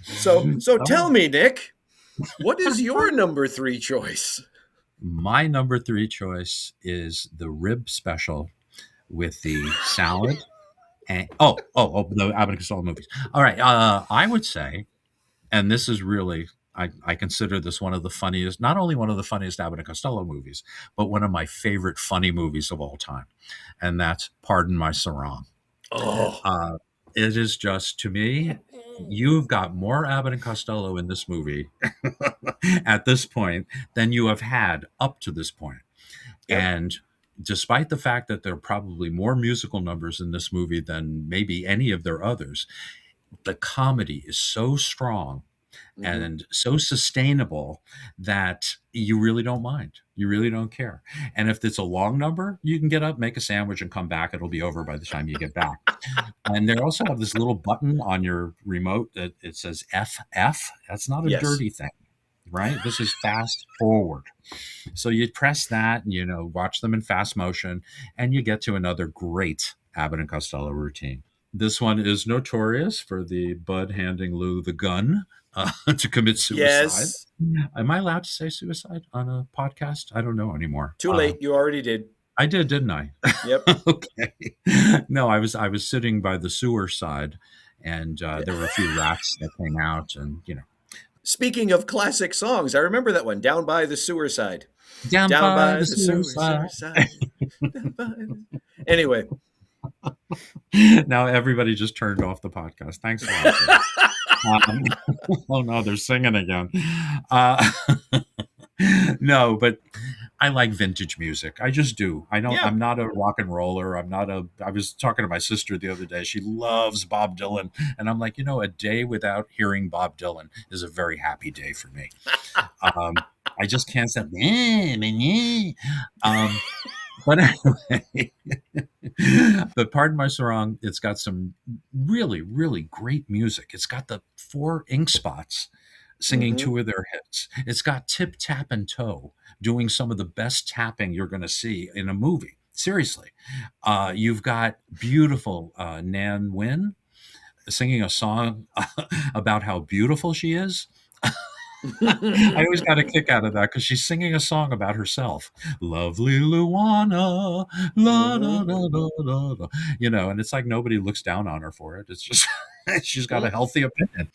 So tell Oh, me, Nick, what is your number 3 choice? my number 3 choice is the rib special with the salad. And the Abbott and Costello movies. All right, I would say, and this is really, I consider this one of the funniest, not only one of the funniest Abbott and Costello movies, but one of my favorite funny movies of all time, and that's Pardon My Sarong. Oh, Uh, it is just, to me, you've got more Abbott and Costello in this movie at this point than you have had up to this point. yep. And despite the fact that there are probably more musical numbers in this movie than maybe any of their others, the comedy is so strong Mm-hmm. and so sustainable that you really don't mind. You really don't care. And if it's a long number, you can get up, make a sandwich, and come back. It'll be over by the time you get back. And they also have this little button on your remote that it says FF. That's not a Yes. dirty thing, right? This is fast forward. So you press that, and, watch them in fast motion, and you get to another great Abbott and Costello routine. This one is notorious for the Bud handing Lou the gun to commit suicide. Yes. Am I allowed to say suicide on a podcast? I don't know anymore. Too late. You already did. I did, didn't I? Yep. Okay. No, I was sitting by the sewer side, and there were a few rats that came out, and Speaking of classic songs, I remember that one, Down by the Sewer Side. down by the sewer sewer side. side. Anyway. Now everybody just turned off the podcast. Thanks for watching. Oh no, they're singing again. No, but I like vintage music. I just do. I don't. Yeah. I'm not a rock and roller. I was talking to my sister the other day. She loves Bob Dylan, and I'm like, a day without hearing Bob Dylan is a very happy day for me. I just can't stop. But anyway, but Pardon My Sarong, it's got some really, really great music. It's got the 4 ink spots singing 2 of their hits. It's got Tip Tap and Toe doing some of the best tapping you're going to see in a movie. Seriously. You've got beautiful Nan Wynn singing a song about how beautiful she is. I always got a kick out of that because she's singing a song about herself. Lovely Luana, la da da da da da. And it's like nobody looks down on her for it. It's just she's got a healthy opinion.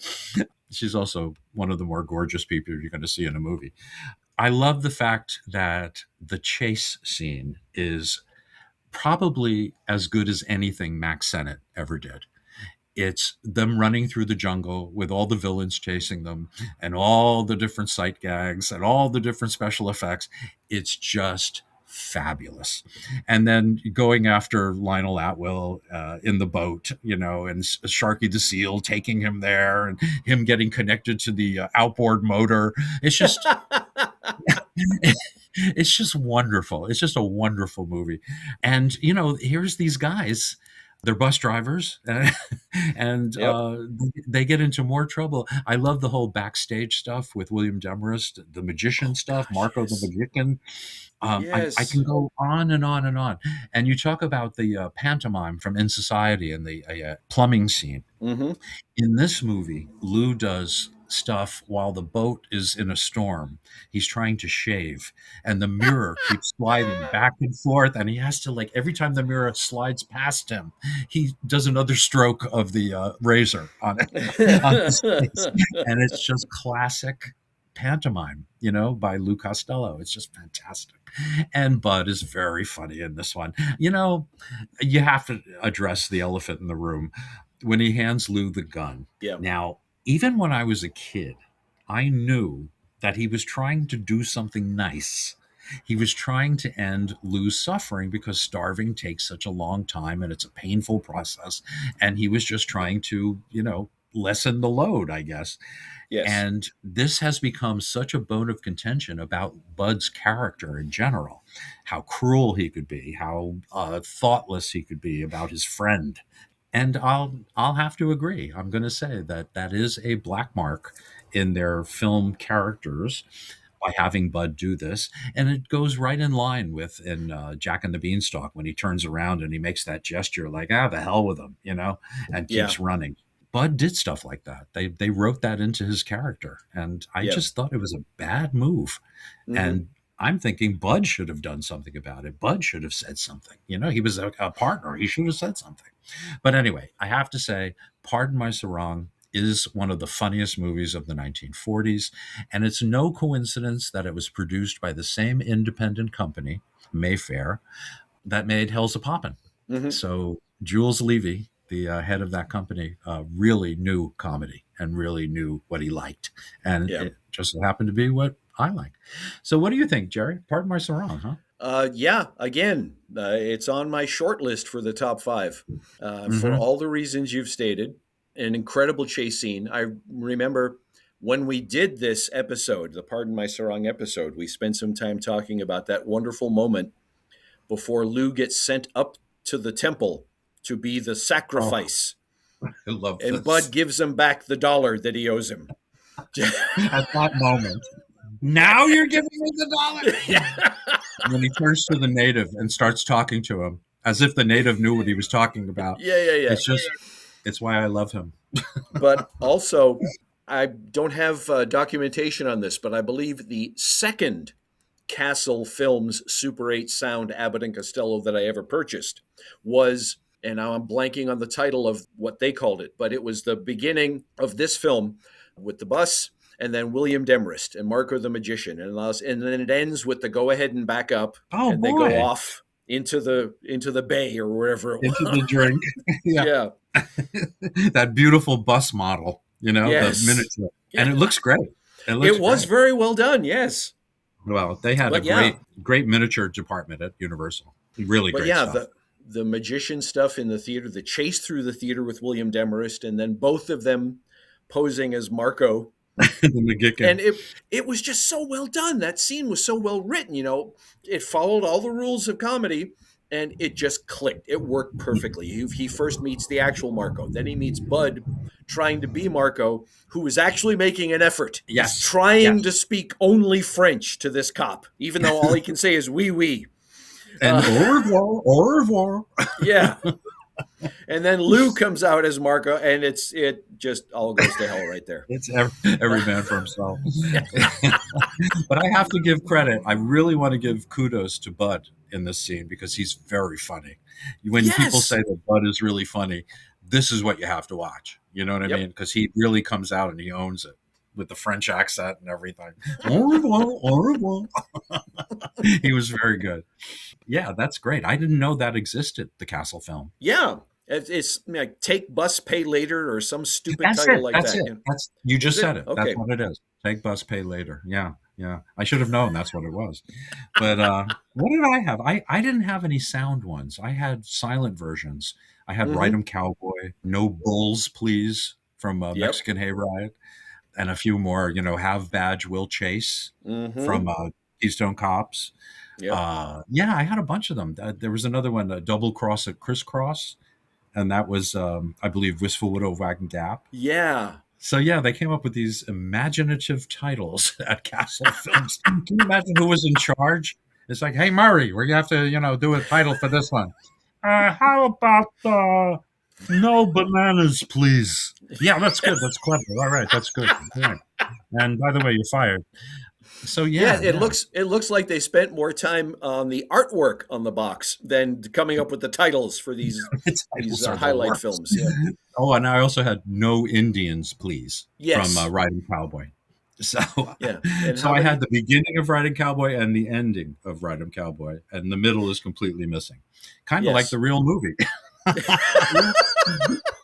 She's also one of the more gorgeous people you're going to see in a movie. I love the fact that the chase scene is probably as good as anything Max Sennett ever did. It's them running through the jungle with all the villains chasing them and all the different sight gags and all the different special effects. It's just fabulous. And then going after Lionel Atwill in the boat, and Sharky the Seal taking him there and him getting connected to the outboard motor. It's just... It's just wonderful. It's just a wonderful movie. And, here's these guys. They're bus drivers, and they get into more trouble. I love the whole backstage stuff with William Demarest, the magician stuff, Marco the Magician. I can go on and on and on. And you talk about the pantomime from In Society and the plumbing scene. Mm-hmm. In this movie, Lou does stuff while the boat is in a storm. He's trying to shave, and the mirror keeps sliding back and forth, and he has to, every time the mirror slides past him, he does another stroke of the razor on it, on his face. And it's just classic pantomime, by Lou Costello. It's just fantastic. And Bud is very funny in this one. You have to address the elephant in the room when he hands Lou the gun. Yeah. Now, even when I was a kid, I knew that he was trying to do something nice. He was trying to end Lou's suffering because starving takes such a long time and it's a painful process. And he was just trying to, lessen the load, I guess. Yes. And this has become such a bone of contention about Bud's character in general, how cruel he could be, how thoughtless he could be about his friend. And I'll have to agree. I'm going to say that that is a black mark in their film characters by having Bud do this, and it goes right in line with in Jack and the Beanstalk when he turns around and he makes that gesture like the hell with him, and Yeah. keeps running. Bud did stuff like that. They wrote that into his character, and I Yeah. just thought it was a bad move. Mhm. And I'm thinking Bud should have done something about it. Bud should have said something. He was a partner. He should have said something. But anyway, I have to say, Pardon My Sarong is one of the funniest movies of the 1940s. And it's no coincidence that it was produced by the same independent company, Mayfair, that made Hell's a Poppin'. Mhm. So Jules Levy, the head of that company, really knew comedy and really knew what he liked. And Yeah. it just happened to be what I like. So what do you think, Jerry? Pardon My Sarong, huh? Yeah, again, it's on my short list for the top 5 for all the reasons you've stated. An incredible chase scene. I remember when we did this episode, the Pardon My Sarong episode, we spent some time talking about that wonderful moment before Lou gets sent up to the temple to be the sacrifice. I love And this. Bud gives him back the $1 that he owes him. At that moment. Now you're giving me the $1. Yeah. When he turns to the native and starts talking to him, as if the native knew what he was talking about. Yeah. It's why I love him. But also, I don't have documentation on this, but I believe the second Castle Films Super 8 sound Abbott and Costello that I ever purchased was, and now I'm blanking on the title of what they called it, but it was the beginning of this film with the bus and then William Demarest and Marco the Magician. And then it ends with the go ahead and back up. Oh, and boy. They go off into the bay or wherever it was. Into the drink. Yeah. That beautiful bus model, Yes. the miniature. Yeah. And it looks great. It was great. very well done, yes. Well, they had But great miniature department at Universal. Really But great yeah, stuff. the magician stuff in the theater, the chase through the theater with William Demarest, and then both of them posing as Marco. The McGicken. And it was just so well done. That scene was so well written, It followed all the rules of comedy, and it just clicked. It worked perfectly. He first meets the actual Marco. Then he meets Bud trying to be Marco, who is actually making an effort. Yes. He's trying Yes. to speak only French to this cop, even though all he can say is oui, oui. And au revoir, au revoir. Yeah. And then Lou comes out as Marco, and it just all goes to hell right there. It's every man for himself. But I have to give credit. I really want to give kudos to Bud in this scene because he's very funny. When Yes. people say that Bud is really funny, this is what you have to watch. You know what I Yep. mean? Because he really comes out and he owns it with the French accent and everything. Au revoir, au revoir. He was very good. Yeah, that's great. I didn't know that existed, the Castle film. Yeah. It's like Take Bus, Pay Later, or some stupid That's title it. like That's that. it. You just Is it? said it. Okay. That's what it is. Take bus, pay later. Yeah. I should have known that's what it was. But what did I have? I didn't have any sound ones. I had silent versions. I had Mhm. Ride 'em Cowboy, No Bulls Please from Yep. Mexican Hayride, and a few more. Have Badge, Will Chase Mhm. from Keystone Cops. Yep. I had a bunch of them. There was another one, Double Cross at Crisscross, and that was, I believe, Wistful Widow Wagon Gap. Yeah. So yeah, they came up with these imaginative titles at Castle Films. Can you imagine who was in charge? It's like, hey Murray, we have to, do a title for this one. How about No Bananas, please? Yeah, that's good. That's clever. All right, that's good. All right. And by the way, you're fired. So Yeah, it looks like they spent more time on the artwork on the box than coming up with the titles for these Titles are the highlight worst. films. Yeah. Oh, and I also had No Indians, please. Yes. From Riding Cowboy. So, Yeah. And so I had the beginning of Riding Cowboy and the ending of Riding Cowboy, and the middle is completely missing. Kind of like Yes. the real movie.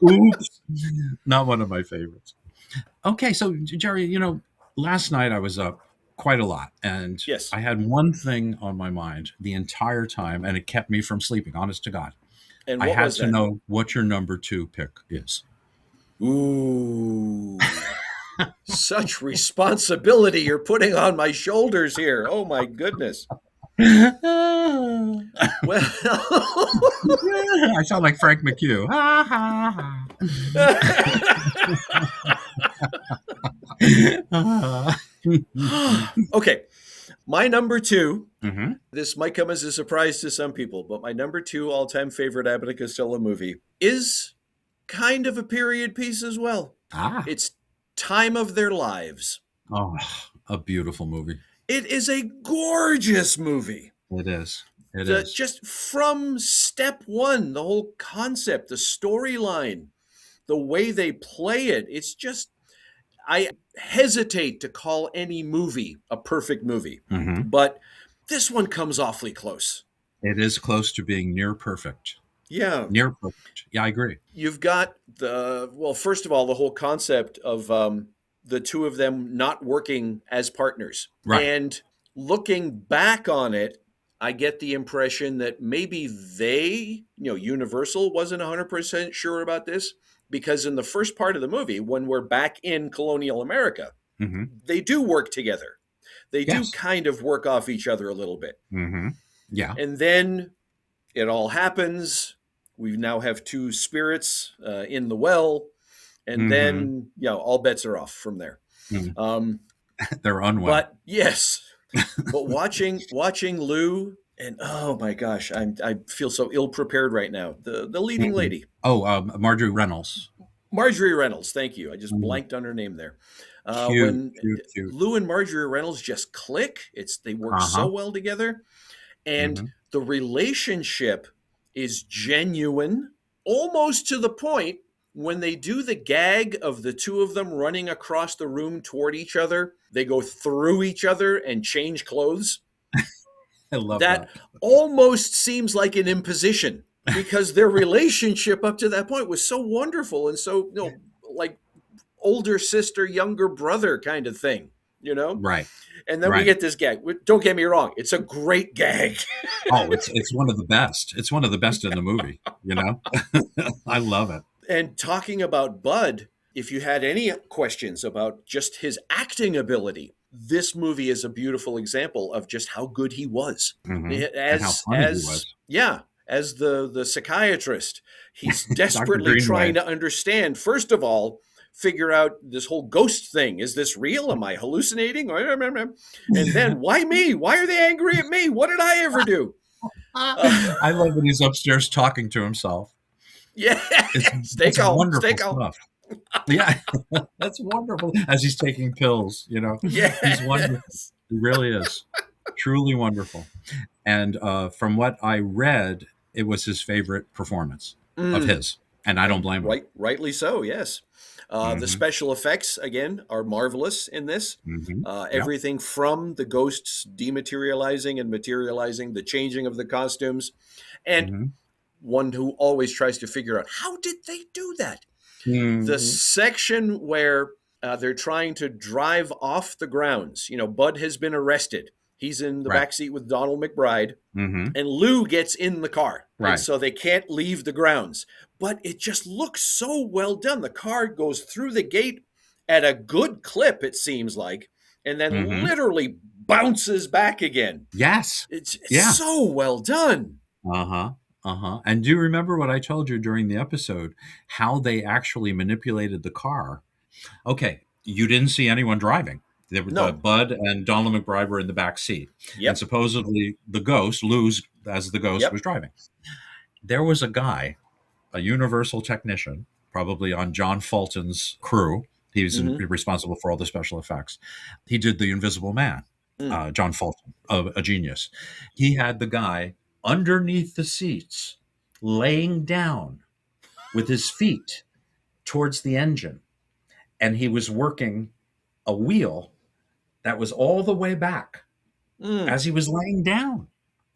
Oops. Not one of my favorites. Okay, so Jerry, last night I was up quite a lot, and Yes. I had one thing on my mind the entire time, and it kept me from sleeping, honest to God. And I what had was to that? know what your number 2 pick is. Ooh. Such responsibility you're putting on my shoulders here. Oh my goodness. Well, I sound like Frank McHugh. Ha, ha, ha. okay. My number two, Mm-hmm. this might come as a surprise to some people, but my number two all-time favorite Abbott and Costello movie is kind of a period piece as well. Ah, It's Time of Their Lives. oh, a beautiful movie. It is a gorgeous movie. It is. It is. Just from step one, the whole concept, the storyline, the way they play it, it's just, I hesitate to call any movie a perfect movie, Mm-hmm. but this one comes awfully close. It is close to being near perfect. Yeah. Near perfect. Yeah, I agree. You've got well, first of all, the whole concept of the two of them not working as partners. Right. And looking back on it, I get the impression that maybe they, Universal wasn't 100% sure about this, because in the first part of the movie, when we're back in colonial America, Mm-hmm. they do work together. They do Yes. kind of work off each other a little bit. Mm-hmm. Yeah. And then it all happens. We now have two spirits in the well. And Mhm. then, all bets are off from there. Mhm. They're unwell. But yes, but watching Lou, and oh my gosh, I feel so ill prepared right now. The leading Mhm. lady, Marjorie Reynolds. Marjorie Reynolds. Thank you. I just Mhm. blanked on her name there. Cute, When cute. Lou and Marjorie Reynolds just click, they work so Uh-huh. well together, and Mhm. the relationship is genuine, almost to the point when they do the gag of the two of them running across the room toward each other. They go through each other and change clothes. I love That that. almost seems like an imposition, because their relationship up to that point was so wonderful and so, like older sister, younger brother kind of thing, Right. And then we Right. get this gag. Don't get me wrong. It's a great gag. Oh, it's one of the best. It's one of the best in the movie, I love it. And talking about Bud, if you had any questions about just his acting ability, this movie is a beautiful example of just how good he was. Mhm. And how funny he was. Yeah, as the psychiatrist, he's Dr. desperately trying Greenway. to understand, first of all, figure out this whole ghost thing. Is this real? Am I hallucinating? And then, why me? Why are they angry at me? What did I ever do? I love when he's upstairs talking to himself. Yeah, stay It's calm, wonderful stay calm. stuff. Yeah, that's wonderful. As he's taking pills, Yes. he's wonderful. He really is. Truly wonderful. And from what I read, it was his favorite performance of his. And I don't blame him. Rightly so, yes. The special effects, again, are marvelous in this. Mhm. Everything from the ghosts dematerializing and materializing, the changing of the costumes, and Mhm. one who always tries to figure out, how did they do that? Mhm. The section where they're trying to drive off the grounds. Bud has been arrested. He's in the Right. backseat with Donald McBride, Mhm. and Lou gets in the car. Right. And so they can't leave the grounds. But it just looks so well done. The car goes through the gate at a good clip, it seems like, and then Mhm. literally bounces back again. Yes. It's Yeah. so well done. Uh-huh. Uh-huh. And do you remember what I told you during the episode? How they actually manipulated the car. Okay, you didn't see anyone driving. No. Bud and Donald McBride were in the back seat. Yep. And supposedly the ghost, Lou's as the ghost, Yep. was driving. There was a guy, a Universal technician, probably on John Fulton's crew. He was responsible for all the special effects. He did The Invisible Man, John Fulton, a genius. He had the guy underneath the seats, laying down with his feet towards the engine. And he was working a wheel that was all the way back as he was laying down.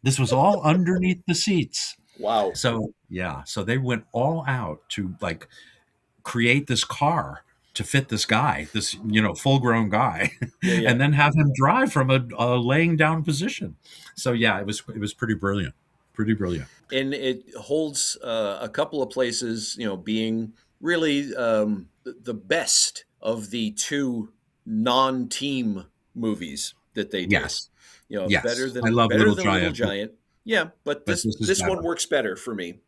This was all underneath the seats. Wow. So, so they went all out to create this car to fit this guy, this, full grown guy, Yeah. and then have him drive from a laying down position. So, it was pretty brilliant. Pretty brilliant. And it holds a couple of places, being really the best of the two non-team movies. that they did. Yes. You know, better Yes. I than love Little Little Giant, Giant. Yeah, but but this is this one better. works better for me.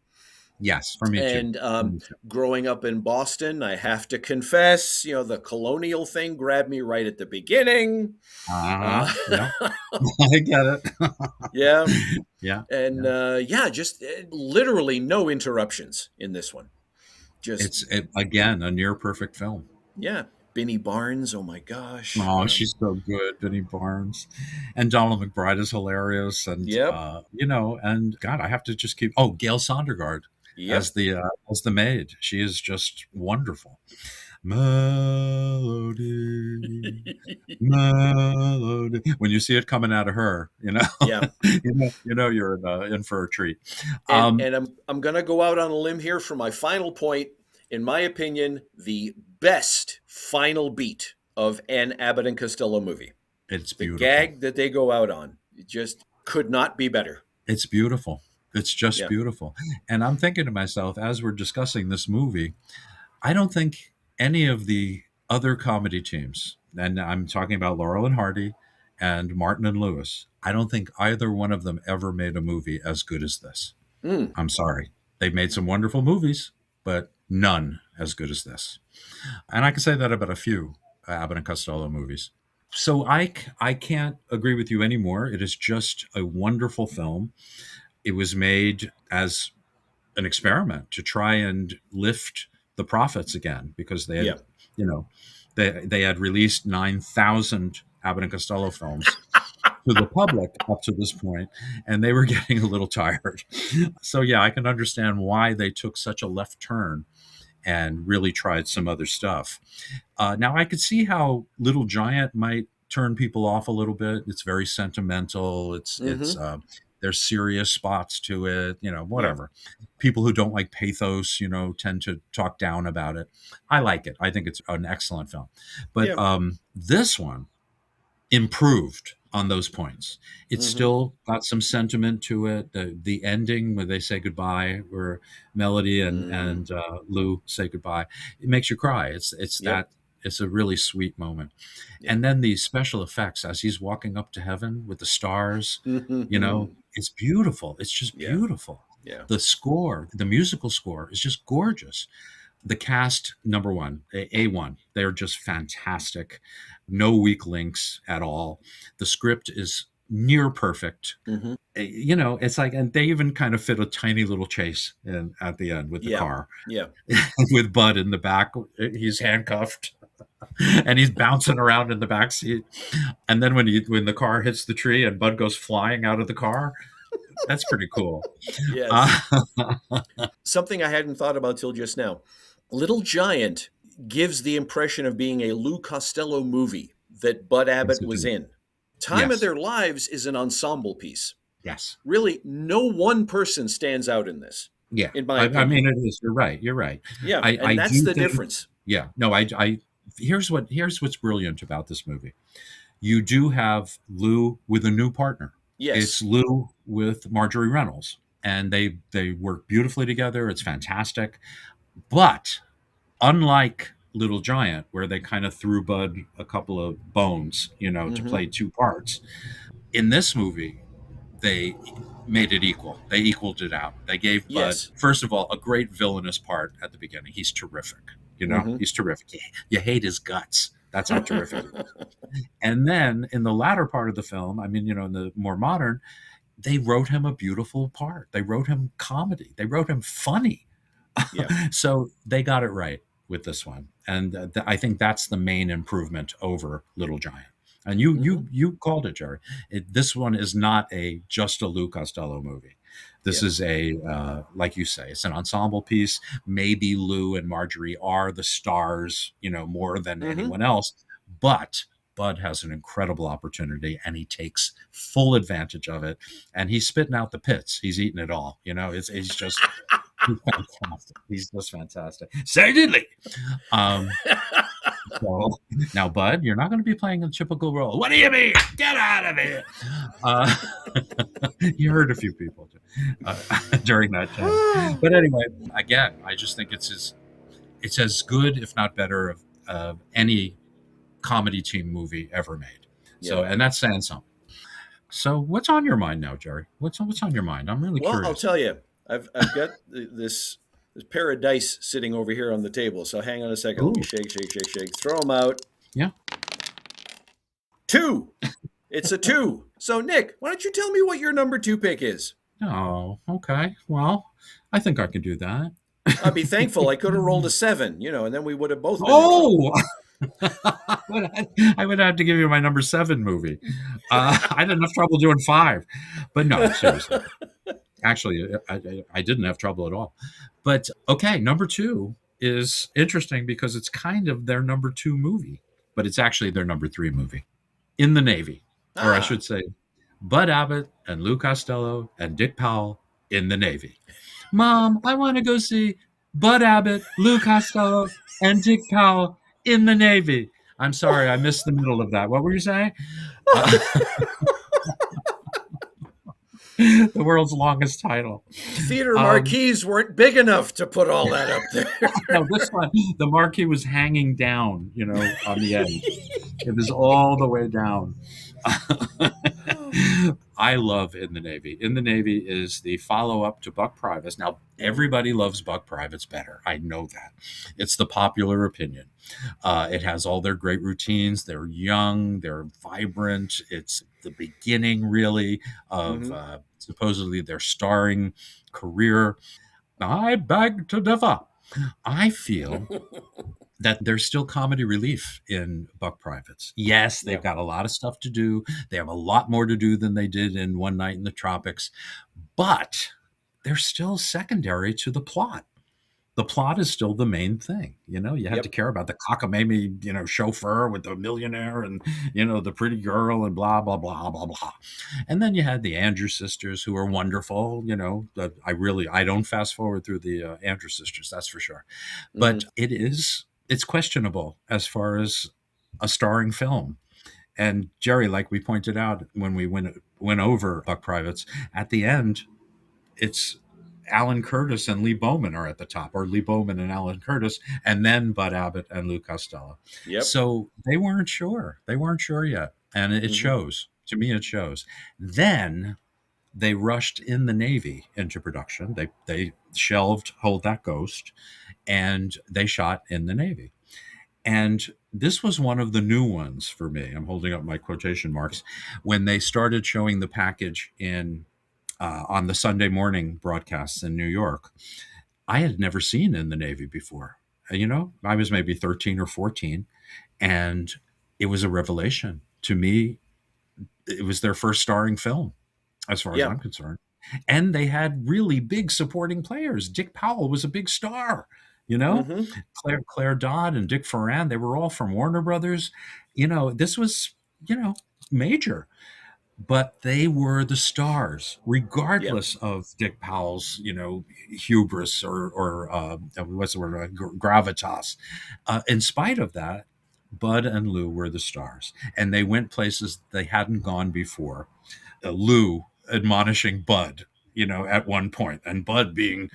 Yes, for me too. And For me too. growing up in Boston, I have to confess, you know, the colonial thing grabbed me right at the beginning. Uh-huh. Uh, Yeah. I get it. yeah, Yeah. and Yeah. yeah, just literally no interruptions in this one. Just Again, a near perfect film. yeah, Benny Barnes. Oh my gosh. Oh, she's so good, Benny Barnes, and Donald McBride is hilarious, and Yep, and God, I have to just keep. Gail Sondergaard yep. as the maid. She is just wonderful. Melody, melody. When you see it coming out of her, Yeah. you're in for a treat. And I'm gonna go out on a limb here for my final point. In my opinion, the best final beat of an Abbott and Costello movie. It's The beautiful. gag that they go out on, it just could not be better. It's beautiful. It's just Yeah. beautiful. And I'm thinking to myself, as we're discussing this movie, I don't think any of the other comedy teams, and I'm talking about Laurel and Hardy and Martin and Lewis, I don't think either one of them ever made a movie as good as this. Mm. I'm sorry. They've made some wonderful movies, but none as good as this. And I can say that about a few Abbott and Costello movies. So I can't agree with you anymore. It is just a wonderful film. It was made as an experiment to try and lift the profits again, because they had, Yeah. they had released 9,000 Abbott and Costello films to the public up to this point, and they were getting a little tired. So yeah, I can understand why they took such a left turn and really tried some other stuff. Now I could see how Little Giant might turn people off a little bit. It's very sentimental. There's serious spots to it, whatever. People who don't like pathos, tend to talk down about it. I like it. I think it's an excellent film. But Yeah. this one improved on those points. It's still got some sentiment to it. The ending where they say goodbye, where Melody and Lou say goodbye, it makes you cry. It's a really sweet moment. Yeah. And then the special effects as he's walking up to heaven with the stars, it's beautiful. It's just Yeah. beautiful. Yeah. The musical score is just gorgeous. The cast, number one, A1, they're just fantastic. No weak links at all. The script is near perfect. It's like, and they even kind of fit a tiny little chase in at the end with the car. Yeah. With Bud in the back. He's handcuffed and he's bouncing around in the back seat. And then when the car hits the tree and Bud goes flying out of the car, that's pretty cool. Yes. Something I hadn't thought about till just now. Little Giant gives the impression of being a Lou Costello movie that Bud Abbott was in. Time of Their Lives is an ensemble piece. Yes. Really, no one person stands out in this. Yeah. In my opinion. I mean, it is. You're right. Yeah. I that's the difference. Yeah. No, here's what's brilliant about this movie. You do have Lou with a new partner. Yes. It's Lou with Marjorie Reynolds, and they work beautifully together. It's fantastic. But unlike Little Giant, where they kind of threw Bud a couple of bones, to play two parts, in this movie, they made it equal. They equaled it out. They gave Bud, first of all, a great villainous part at the beginning. He's terrific. He's terrific. You hate his guts. That's how terrific he is. And then in the latter part of the film, in the more modern, they wrote him a beautiful part. They wrote him comedy. They wrote him funny. Yeah. So they got it right with this one. And I think that's the main improvement over Little Giant. And you called it, Jerry. This one is not just a Lou Costello movie. This is like you say, it's an ensemble piece. Maybe Lou and Marjorie are the stars, more than anyone else. But Bud has an incredible opportunity, and he takes full advantage of it. And he's spitting out the pits. He's eating it all. He's just he's fantastic. He's just fantastic. Certainly. So, now, Bud, you're not going to be playing a typical role. What do you mean? Get out of here! You heard a few people during that time. But anyway, again, I just think it's as good, if not better, of any comedy team movie ever made. So, and that's saying something. So, what's on your mind now, Jerry? What's on your mind? I'm really Well, I'll curious. tell you, I've got this pair of dice sitting over here on the table. So hang on a second. Let me Ooh, shake. Throw them out. yeah. 2. It's a 2. So Nick, why don't you tell me what your number 2 pick is? Oh, okay. Well, I think I can do that. I'd be thankful. I could have rolled a 7, and then we would have both been in trouble. Oh, I would have to give you my number 7 movie. I had enough trouble doing 5, but no, seriously. Actually, I didn't have trouble at all. But okay, number 2 is interesting because it's kind of their number 2 movie, but it's actually their number 3 movie. In the Navy, or I should say, Bud Abbott and Lou Costello and Dick Powell in the Navy. Mom, I want to go see Bud Abbott, Lou Costello, and Dick Powell in the Navy. I'm sorry, I missed the middle of that. What were you saying? The world's longest title. Theater marquees weren't big enough to put all that up there. No, this one, the marquee was hanging down, on the end. It was all the way down. I love In the Navy. In the Navy is the follow-up to Buck Privates. Now, everybody loves Buck Privates better. I know that. It's the popular opinion. It has all their great routines. They're young. They're vibrant. It's the beginning, really, of supposedly their starring career. I beg to differ. I feel that there's still comedy relief in Buck Privates. Yes, they've got a lot of stuff to do. They have a lot more to do than they did in One Night in the Tropics, but they're still secondary to the plot. The plot is still the main thing. You have to care about the cockamamie, chauffeur with the millionaire and, the pretty girl and blah, blah, blah, blah, blah. And then you had the Andrews sisters who are wonderful. I don't fast forward through the Andrews sisters, that's for sure. But it's questionable as far as a starring film. And Jerry, like we pointed out when we went over Buck Privates, at the end, it's Alan Curtis and Lee Bowman are at the top, or Lee Bowman and Alan Curtis, and then Bud Abbott and Lou Costello. Yep. So they weren't sure. They weren't sure yet. And it shows. To me, it shows. Then they rushed In the Navy into production. They shelved Hold That Ghost, and they shot In the Navy. And this was one of the new ones for me. I'm holding up my quotation marks. When they started showing the package on the Sunday morning broadcasts in New York, I had never seen In the Navy before. I was maybe 13 or 14, and it was a revelation. To me, it was their first starring film, as far as I'm concerned. And they had really big supporting players. Dick Powell was a big star. Claire Dodd and Dick Foran, they were all from Warner Brothers. This was, major. But they were the stars, regardless of Dick Powell's, hubris or what's the word, gravitas. In spite of that, Bud and Lou were the stars, and they went places they hadn't gone before. Lou admonishing Bud, at one point, and Bud being,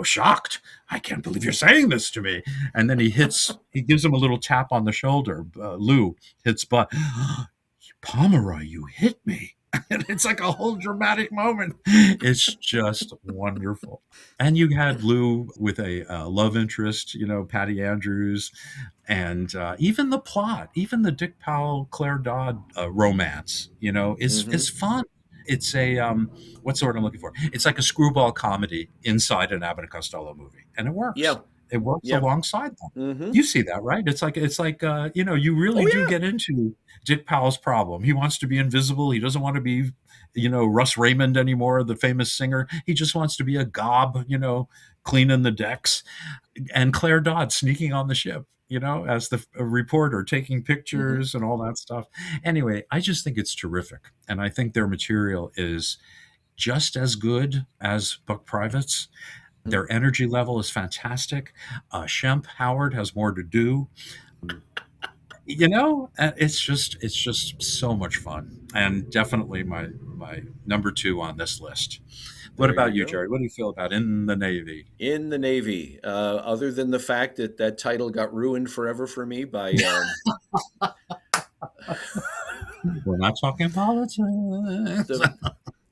shocked. I can't believe you're saying this to me. And then he gives him a little tap on the shoulder. Lou hits Bud. Pomeroy, you hit me. And it's like a whole dramatic moment. It's just wonderful. And you had Lou with a love interest, Patty Andrews, and even the plot, even the Dick Powell, Claire Dodd romance, is fun. It's a what's the word I'm looking for? It's like a screwball comedy inside an Abbott and Costello movie, and it works. Yeah. It works alongside them. You see that, right? It's like you really do get into Dick Powell's problem. He wants to be invisible. He doesn't want to be, Russ Raymond anymore, the famous singer. He just wants to be a gob, cleaning the decks. And Claire Dodd sneaking on the ship, as the reporter, taking pictures and all that stuff. Anyway, I just think it's terrific. And I think their material is just as good as Buck Privates. Their energy level is fantastic. Shemp Howard has more to do. It's just so much fun, and definitely my number 2 on this list. What about you, Jerry? What do you feel about In the Navy? In the Navy. Other than the fact that title got ruined forever for me by. Well, we're not talking politics.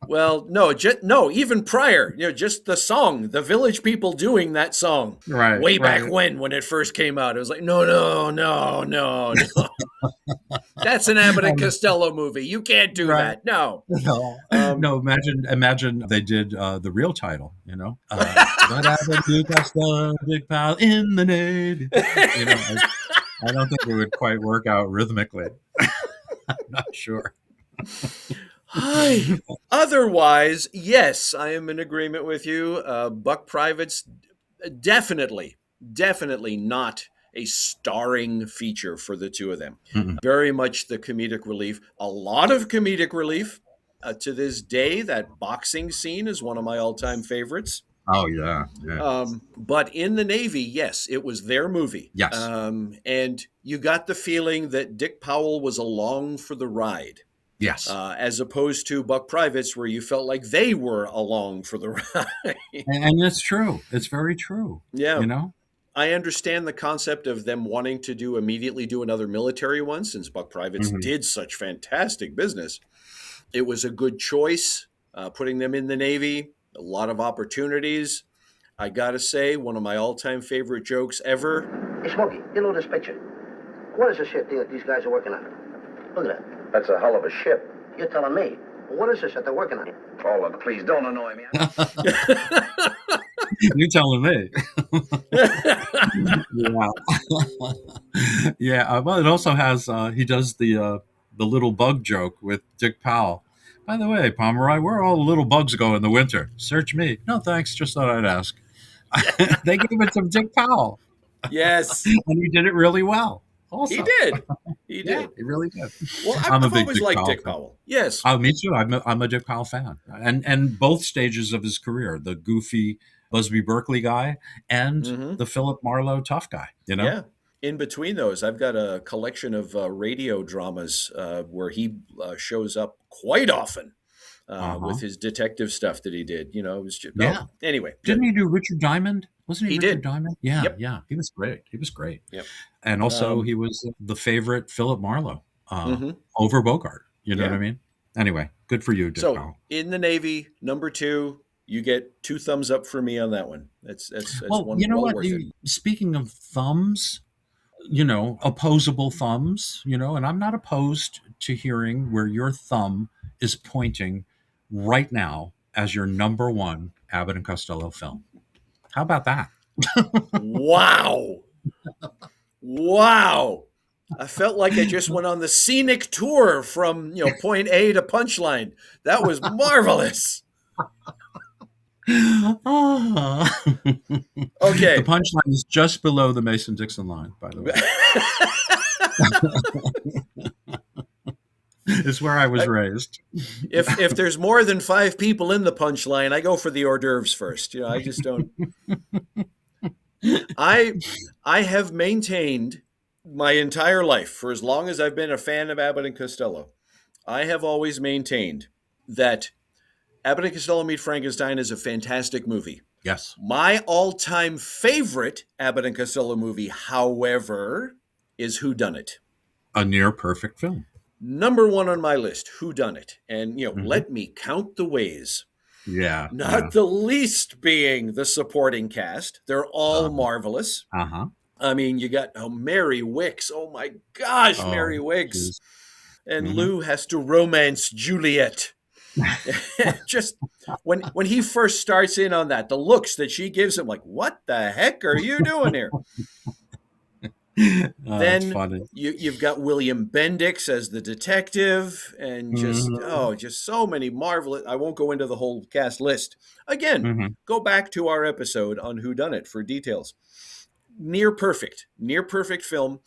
Well, no, even prior, just the song, the Village People doing that song, Right, way back right. when it first came out. It was like, no. That's an Abbott and Costello movie. You can't do Right. that. No. No, no. Imagine they did the real title. But Abbott and Costello, Dick Powell in the Navy. I don't think it would quite work out rhythmically. I'm not sure. Hi. Otherwise, yes, I am in agreement with you. Buck Private's definitely not a starring feature for the two of them. Mm-mm. Very much the comedic relief. A lot of comedic relief. To this day, that boxing scene is one of my all-time favorites. Oh, yeah. But in the Navy, yes, it was their movie. Yes. And you got the feeling that Dick Powell was along for the ride. Yes. As opposed to Buck Privates, where you felt like they were along for the ride. And it's true. It's very true. Yeah. I understand the concept of them wanting to immediately do another military one, since Buck Privates did such fantastic business. It was a good choice, putting them in the Navy, a lot of opportunities. I got to say, one of my all-time favorite jokes ever. Hey, Smokey, get a load of this picture. What is the ship that these guys are working on? Look at that. That's a hell of a ship. You're telling me. What is this that they're working on? Oh, look, please don't annoy me. You're telling me. Yeah. Yeah. Well, it also has, he does the little bug joke with Dick Powell. By the way, Pomeroy, where all the little bugs go in the winter? Search me. No, thanks. Just thought I'd ask. They gave it to Dick Powell. Yes. And he did it really well. Also. He did. He did. Yeah, he really did. Well, I'm a I've big always liked Dick Powell. Yes. Oh, me too. I'm a Dick Powell fan. And both stages of his career, the goofy Busby Berkeley guy and the Philip Marlowe tough guy, Yeah. In between those, I've got a collection of radio dramas where he shows up quite often with his detective stuff that he did. It was just, anyway. Didn't he do Richard Diamond? Wasn't he Richard did. Diamond? Yeah, Yep. yeah. He was great. Yep. And also he was the favorite Philip Marlowe over Bogart. You know what I mean? Anyway, good for you, Dick Powell. In the Navy, number 2, you get 2 thumbs up for me on that one. That's well, one you know what? worth it. Speaking of thumbs, opposable thumbs, and I'm not opposed to hearing where your thumb is pointing right now as your number 1 Abbott and Costello film. How about that? Wow. I felt like I just went on the scenic tour from, point A to punchline. That was marvelous. Okay. The punchline is just below the Mason-Dixon line, by the way. It's where I was raised. If there's more than 5 people in the punchline, I go for the hors d'oeuvres first. I just don't. I have maintained my entire life, for as long as I've been a fan of Abbott and Costello, I have always maintained that Abbott and Costello Meet Frankenstein is a fantastic movie. Yes. My all-time favorite Abbott and Costello movie, however, is Whodunit. A near perfect film. Number 1 on my list, Whodunit. And, let me count the ways. Yeah. Not the least being the supporting cast. They're all marvelous. I mean, you got Mary Wicks. Oh, my gosh, Mary Wicks. Geez. And Lou has to romance Juliet. Just when he first starts in on that, the looks that she gives him, like, what the heck are you doing here? Then you've got William Bendix as the detective, and just so many marvelous. I won't go into the whole cast list again. Go back to our episode on Whodunit for details. Near perfect film,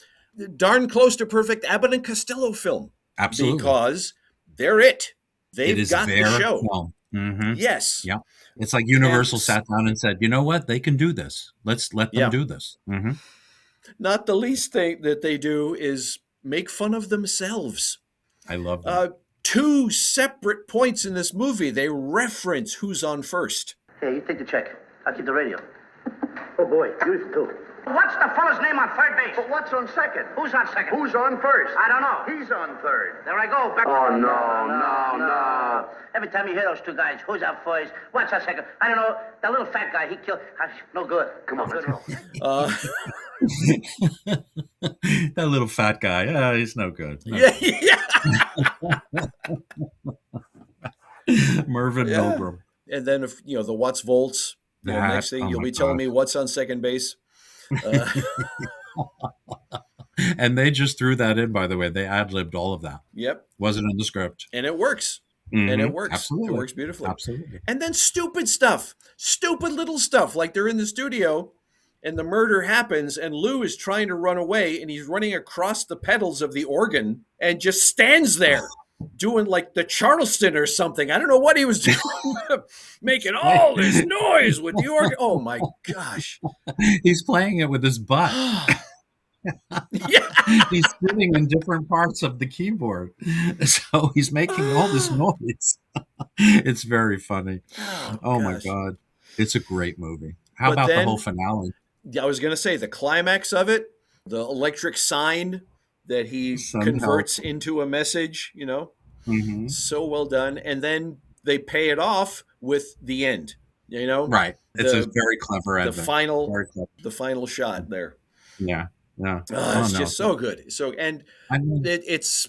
darn close to perfect Abbott and Costello film. Absolutely, because they're it. They've got the show. Yes. Yeah. It's like Universal sat down and said, you know what? They can do this. Let's let them do this. Not the least thing that they do is make fun of themselves. I love that. 2 separate points in this movie, they reference who's on first. Hey, you take the check. I'll keep the radio. Oh, boy, beautiful, too. What's the fella's name on third base? But what's on second? Who's on second? Who's on first? I don't know. He's on third. There I go. Back. Oh, no. Every time you hear those two guys, who's on first? What's on second? I don't know. That little fat guy, he killed. No good. Come on, let's go. That little fat guy, he's no good. No. Yeah. Mervyn Milgram. And then if the what's volts. Next thing you'll be telling me what's on second base. And they just threw that in, by the way. They ad-libbed all of that. Yep. Wasn't in the script. And it works. Mm-hmm. And it works. Absolutely. It works beautifully. Absolutely. And then stupid stuff. Stupid little stuff. Like they're in the studio and the murder happens and Lou is trying to run away and he's running across the pedals of the organ and just stands there doing like the Charleston or something. I don't know what he was doing. Making all this noise with the organ. Oh my gosh. He's playing it with his butt. Yeah. He's sitting in different parts of the keyboard. So he's making all this noise. It's very funny. Oh my God. It's a great movie. How about the whole finale? I was going to say the climax of it, the electric sign that he converts into a message, Mm-hmm. So well done. And then they pay it off with the end, Right. It's a very clever ending. The final shot there. Yeah. Yeah. It's just so good. So, and it's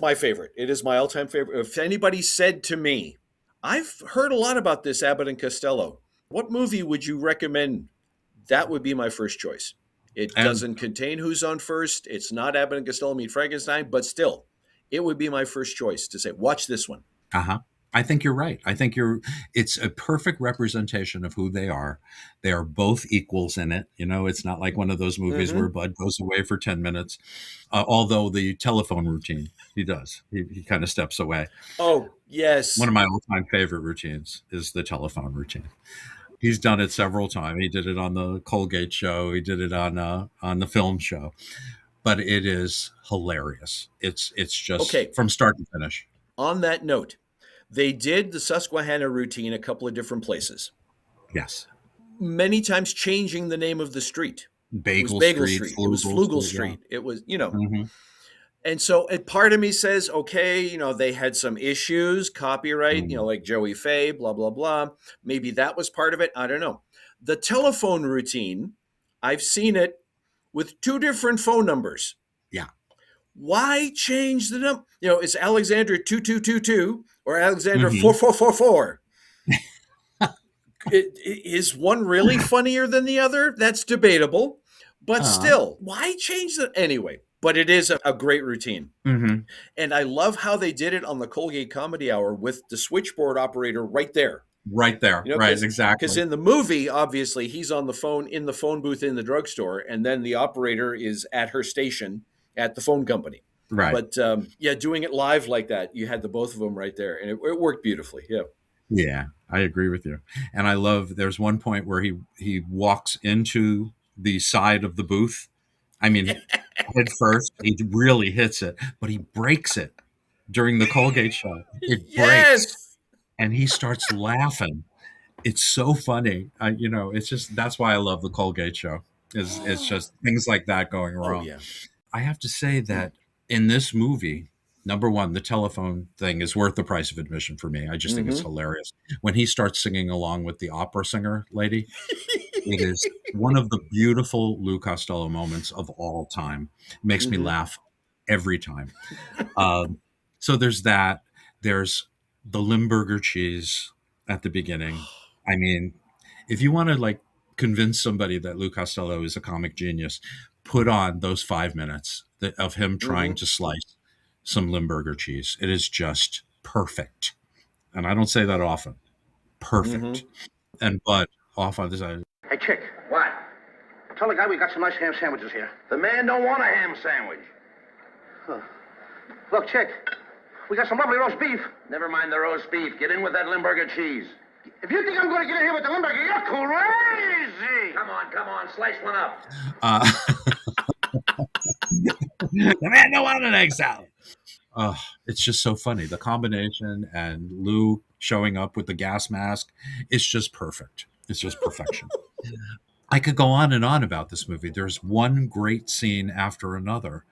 my favorite. It is my all-time favorite. If anybody said to me, I've heard a lot about this Abbott and Costello, what movie would you recommend? That would be my first choice. It doesn't contain Who's on First. It's not Abbott and Costello Meet Frankenstein, but still, it would be my first choice to say, watch this one. Uh-huh. I think you're right. I think it's a perfect representation of who they are. They are both equals in it. It's not like one of those movies where Bud goes away for 10 minutes. Although the telephone routine, he does. He kind of steps away. Oh, yes. One of my all-time favorite routines is the telephone routine. He's done it several times. He did it on the Colgate show. He did it on the film show. But it is hilarious. It's just from start to finish. On that note, they did the Susquehanna routine a couple of different places. Yes. Many times changing the name of the street. Bagel Street. It was Flugel Street. Yeah. It was, Mm-hmm. And so part of me says, okay, they had some issues, copyright, like Joey Faye, blah, blah, blah. Maybe that was part of it. I don't know. The telephone routine, I've seen it with two different phone numbers. Yeah. Why change the number? Is Alexander 2222 or Alexander 4444? Is one really funnier than the other? That's debatable. But still, why change that? Anyway, but it is a great routine. Mm-hmm. And I love how they did it on the Colgate Comedy Hour with the switchboard operator right there. Right there. Right, exactly. Because in the movie, obviously, he's on the phone in the phone booth in the drugstore, and then the operator is at her station at the phone company. Right. But doing it live like that, you had the both of them right there, and it worked beautifully. Yeah. Yeah, I agree with you. And I love, there's one point where he walks into the side of the booth. I mean, head first, he really hits it, but he breaks it during the Colgate show. It breaks. And he starts laughing. It's so funny. It's just, that's why I love the Colgate show. It's just things like that going wrong. Oh, yeah. I have to say that in this movie, number one, the telephone thing is worth the price of admission for me. I just think it's hilarious. When he starts singing along with the opera singer lady, it is one of the beautiful Lou Costello moments of all time. It makes me laugh every time. So there's that. There's the Limburger cheese at the beginning. I mean, if you want to convince somebody that Lou Costello is a comic genius, put on those 5 minutes of him trying to slice some Limburger cheese. It is just perfect. And I don't say that often. Perfect. And Bud off on the side. Hey, Chick. What? Tell the guy we got some nice ham sandwiches here. The man don't want a ham sandwich. Huh. Look, Chick, we got some lovely roast beef. Never mind the roast beef. Get in with that Limburger cheese. If you think I'm going to get in here with the Limburger, you're crazy. Come on. Slice one up. The man don't want an egg salad. It's just so funny. The combination and Lou showing up with the gas mask, it's just perfect. It's just perfection. I could go on and on about this movie. There's one great scene after another,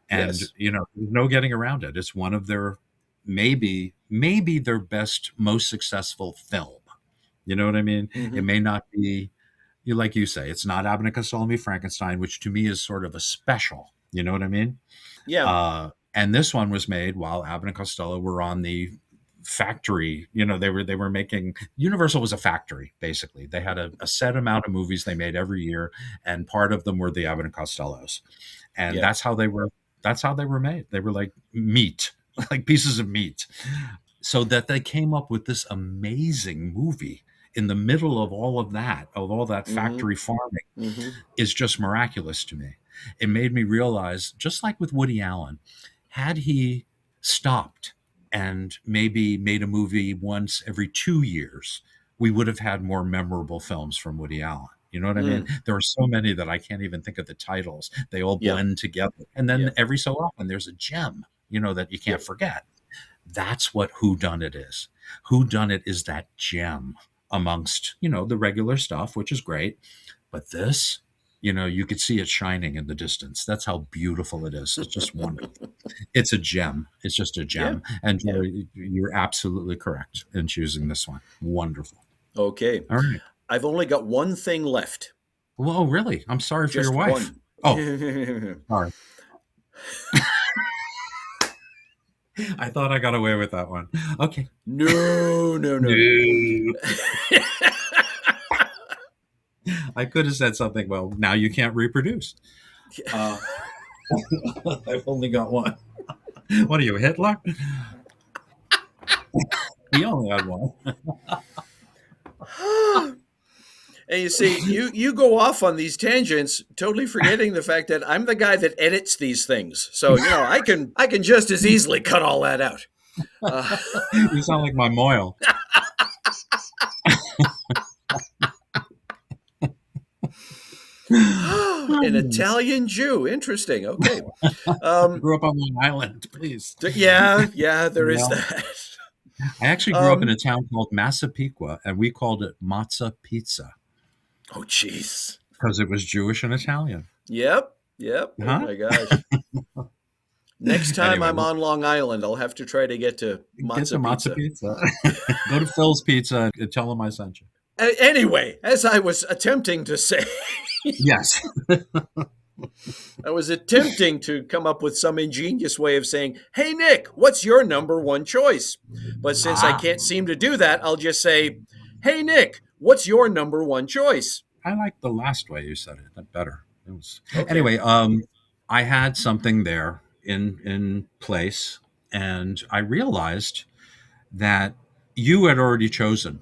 and Yes. there's no getting around it. It's one of their maybe their best, most successful film. You know what I mean? It Hmm. may not be, like you say, it's not Abbott and Costello Meet Frankenstein, which to me is sort of a special. You know what I mean? Yeah. And this one was made while Abbott and Costello were on the factory. They were making, Universal was a factory basically. They had a set amount of movies they made every year, and part of them were the Abbott and Costellos, and Yeah. that's how they were made. They were like meat, like pieces of meat, so that they came up with this amazing movie in the middle of all that Hmm. factory farming Hmm. is just miraculous to me. It made me realize, just like with Woody Allen, had he stopped and maybe made a movie once every 2 years, we would have had more memorable films from Woody Allen. You know what I mean? Mm. There are so many that I can't even think of the titles. They all Yeah. blend together. And Yeah. then every so often there's a gem, that you can't Yep. forget. That's what Who Done It is. Who Done It is that gem amongst, the regular stuff, which is great. But this, you could see it shining in the distance. That's how beautiful it is. It's just wonderful. It's a gem. It's just a Yeah. gem. And Yeah. Jerry, you're absolutely correct in choosing this one. Wonderful. Okay. All right. I've only got one thing left. Well, really? I'm sorry for your Just wife. one. Oh, sorry. I thought I got away with that one. Okay. No, no, no, no. No. I could have said something. Well, now you can't reproduce. I've only got one. What are you, Hitler? He only had one. And you see, you go off on these tangents, totally forgetting the fact that I'm the guy that edits these things. So I can just as easily cut all that out. You sound like my Moyle. An Italian Jew, interesting. Okay, Grew up on Long Island, please. yeah, there is No. that. I actually grew up in a town called Massapequa, and we called it Mazza Pizza Oh, jeez. because it was Jewish and Italian. Yep. Oh Huh? my gosh. Next time Anyway, I'm on Long Island, I'll have to try to get to get to Mazza Mazza Pizza. Pizza. Go to Phil's Pizza and tell him I sent you. Anyway, as I was attempting to say, Yes. I was attempting to come up with some ingenious way of saying, "Hey Nick, what's your number one choice?" But since I can't seem to do that, I'll just say, "Hey Nick, what's your number one choice?" I like the last way you said it. That better. It was Okay. Anyway. I had something there in place, and I realized that you had already chosen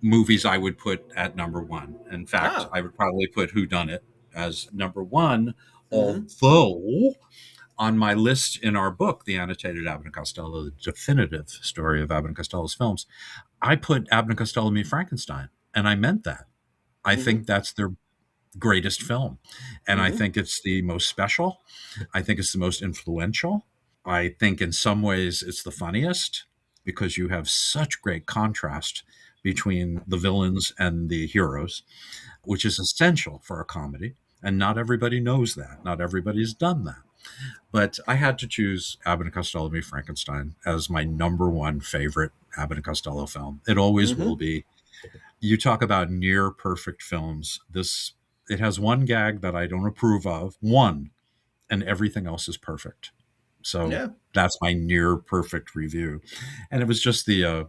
movies I would put at number one. In fact, Ah. I would probably put Who Done It as number one, Mhm. although on my list in our book, The Annotated Abbott and Costello, the definitive story of Abbott and Costello's films, I put Abbott and Costello Meet Frankenstein, and I meant that. I Mhm. think that's their greatest film, and I Mhm. think it's the most special. I think it's the most influential. I think in some ways it's the funniest because you have such great contrast between the villains and the heroes, which is essential for a comedy. And not everybody knows that. Not everybody's done that. But I had to choose Abbott and Costello Meet Frankenstein as my number one favorite Abbott and Costello film. It always will Mhm. be. You talk about near perfect films. It has one gag that I don't approve of. One, and everything else is perfect. So Yeah. that's my near perfect review. And it was just the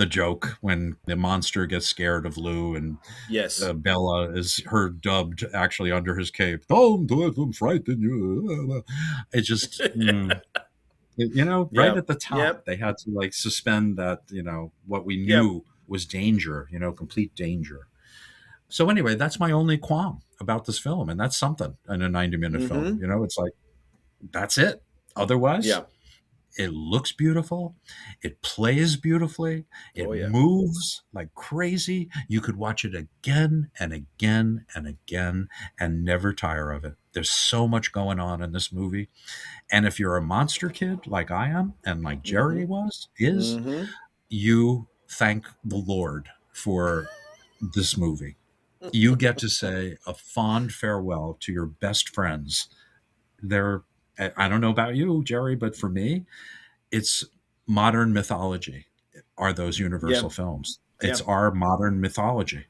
joke when the monster gets scared of Lou and Yes. Bella is her dubbed actually under his cape. Don't do it, I'm frighten you. It just, right Yeah. at the top, Yep. they had to like suspend that, what we Yep. knew was danger, complete danger. So anyway, that's my only qualm about this film. And that's something in a 90-minute film. Mhm. It's like, that's it. Otherwise, Yeah. it looks beautiful. It plays beautifully. It Oh, yeah. moves like crazy. You could watch it again and again and again and never tire of it. There's so much going on in this movie. And if you're a monster kid like I am and like Jerry is, Mhm. you thank the Lord for this movie. You get to say a fond farewell to your best friends. They're, I don't know about you, Jerry, but for me, it's modern mythology are those Yeah, Universal films. yeah. It's our modern mythology.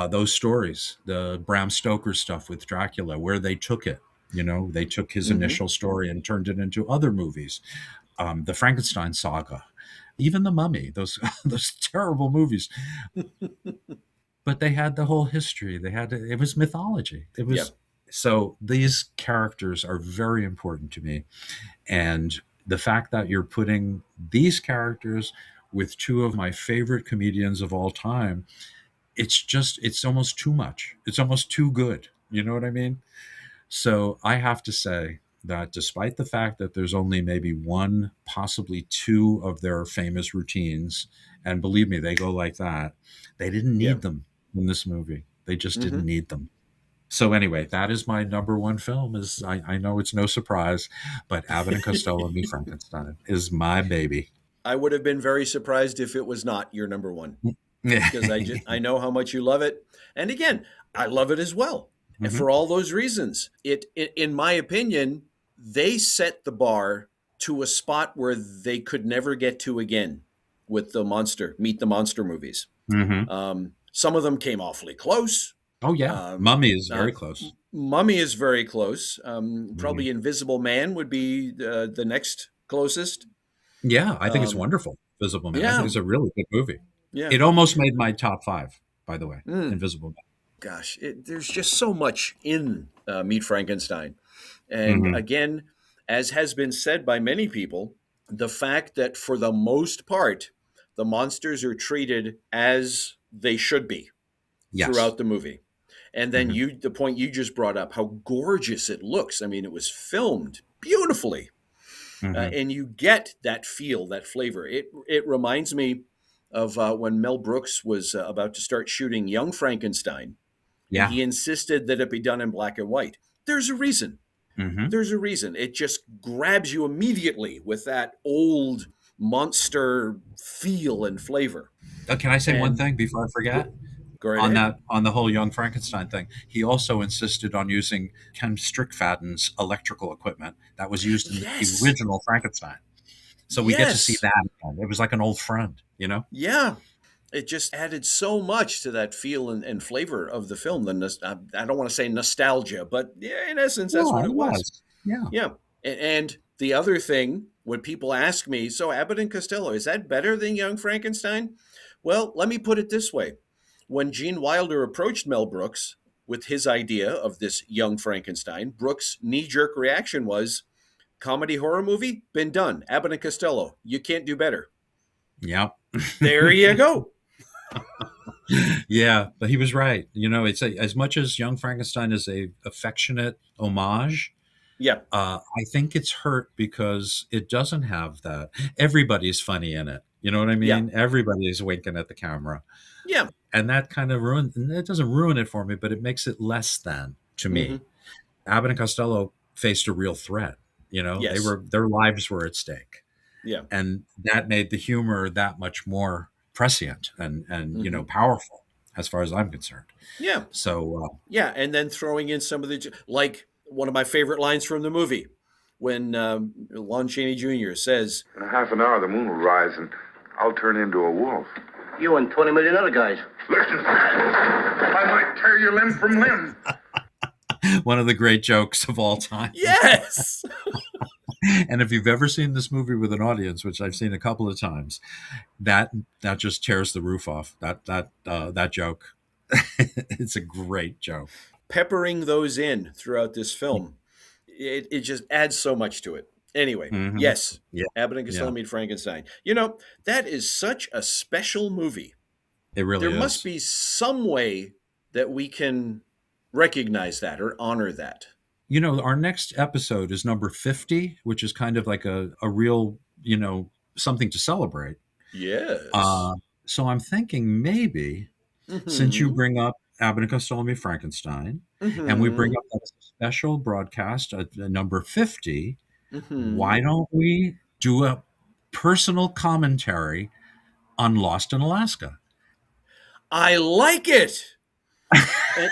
Those stories, the Bram Stoker stuff with Dracula, where they took it. They took his Hmm. initial story and turned it into other movies. The Frankenstein saga, even the Mummy, those those terrible movies. But they had the whole history. It was mythology. It Yeah. was so these characters are very important to me, and the fact that you're putting these characters with two of my favorite comedians of all time, it's almost too much. It's almost too good. You know what I mean? So I have to say that despite the fact that there's only maybe one, possibly two of their famous routines, and believe me, they go like that, they didn't Yeah. need them in this movie. They just Hmm. didn't need them. So anyway, that is my number one film. Is I know it's no surprise, but Abbott and Costello Meet Frankenstein is my baby. I would have been very surprised if it was not your number one, because I know how much you love it, and again, I love it as well, and Mhm. for all those reasons. It in my opinion, they set the bar to a spot where they could never get to again with the Meet the Monster movies. Mhm. Some of them came awfully close. Oh yeah, Um, Mummy is uh, very close. Mummy is very close. Mhm. Probably Invisible Man would be the next closest. Yeah, I think it's Um, wonderful. Invisible Man. I think yeah, it's a really good movie. yeah. It almost made my top five, by the way. Mm, Invisible gosh, there's just so much in Meet Frankenstein. Man. And again, as has been said by many people, the fact that for the most part, the monsters are treated as they should be Yes. throughout the movie. And then Hmm. the point you just brought up, how gorgeous it looks. I mean, it was filmed beautifully, Hmm. and you get that feel, that flavor. It reminds me of when Mel Brooks was about to start shooting Young Frankenstein, and Yeah. he insisted that it be done in black and white. There's a reason. Hmm. There's a reason. It just grabs you immediately with that old monster feel and flavor. Can I say one And thing before I forget? go, go right ahead. On the whole Young Frankenstein thing, he also insisted on using Ken Strickfaden's electrical equipment that was used in the Yes. original Frankenstein. So we get to see Yes. that again. It was like an old friend, you know? Yeah. It just added so much to that feel and flavor of the film. I don't want to say nostalgia, but yeah, in essence, that's Yeah, what it it was. was. Yeah. Yeah. And the other thing, when people ask me, so Abbott and Costello, is that better than Young Frankenstein? Well, let me put it this way. When Gene Wilder approached Mel Brooks with his idea of this Young Frankenstein, Brooks' knee jerk reaction was comedy horror movie, been done. Abbott and Costello, you can't do better. Yeah. There you go. Yeah, but he was right. As much as Young Frankenstein is a affectionate homage, Yeah. I think it's hurt because it doesn't have that. Everybody's funny in it. You know what I Yeah. mean? Everybody's winking at the camera, Yeah. and that kind of it doesn't ruin it for me, but it makes it less than to Hmm. me. Abbott and Costello faced a real threat. Yes. Their lives were at stake, Yeah. and that made the humor that much more prescient and Hmm. powerful as far as I'm concerned. Yeah. So Yeah. And then throwing in some of like one of my favorite lines from the movie when Lon Chaney Jr. says, In a half an hour, the moon will rise, and I'll turn into a wolf. You and 20 million other guys. Listen, I might tear you limb from limb. one of the great jokes of all time. yes. And if you've ever seen this movie with an audience, which I've seen a couple of times, that just tears the roof off. That joke. It's a great joke. Peppering those in throughout this film, it just adds so much to it. Anyway, Hmm. yes, Yeah, Abbott and Costello yeah, Meet Frankenstein. That is such a special movie. it really There must is. be some way that we can recognize that or honor that. Our next episode is number 50, which is kind of like a real, something to celebrate. Yes. Uh, so I'm thinking maybe since you Hmm. bring up Abbott and Costello Meet Frankenstein, and we bring Hmm. up that special broadcast at number 50, Hmm. why don't we do a personal commentary on Lost in Alaska? I like it. And,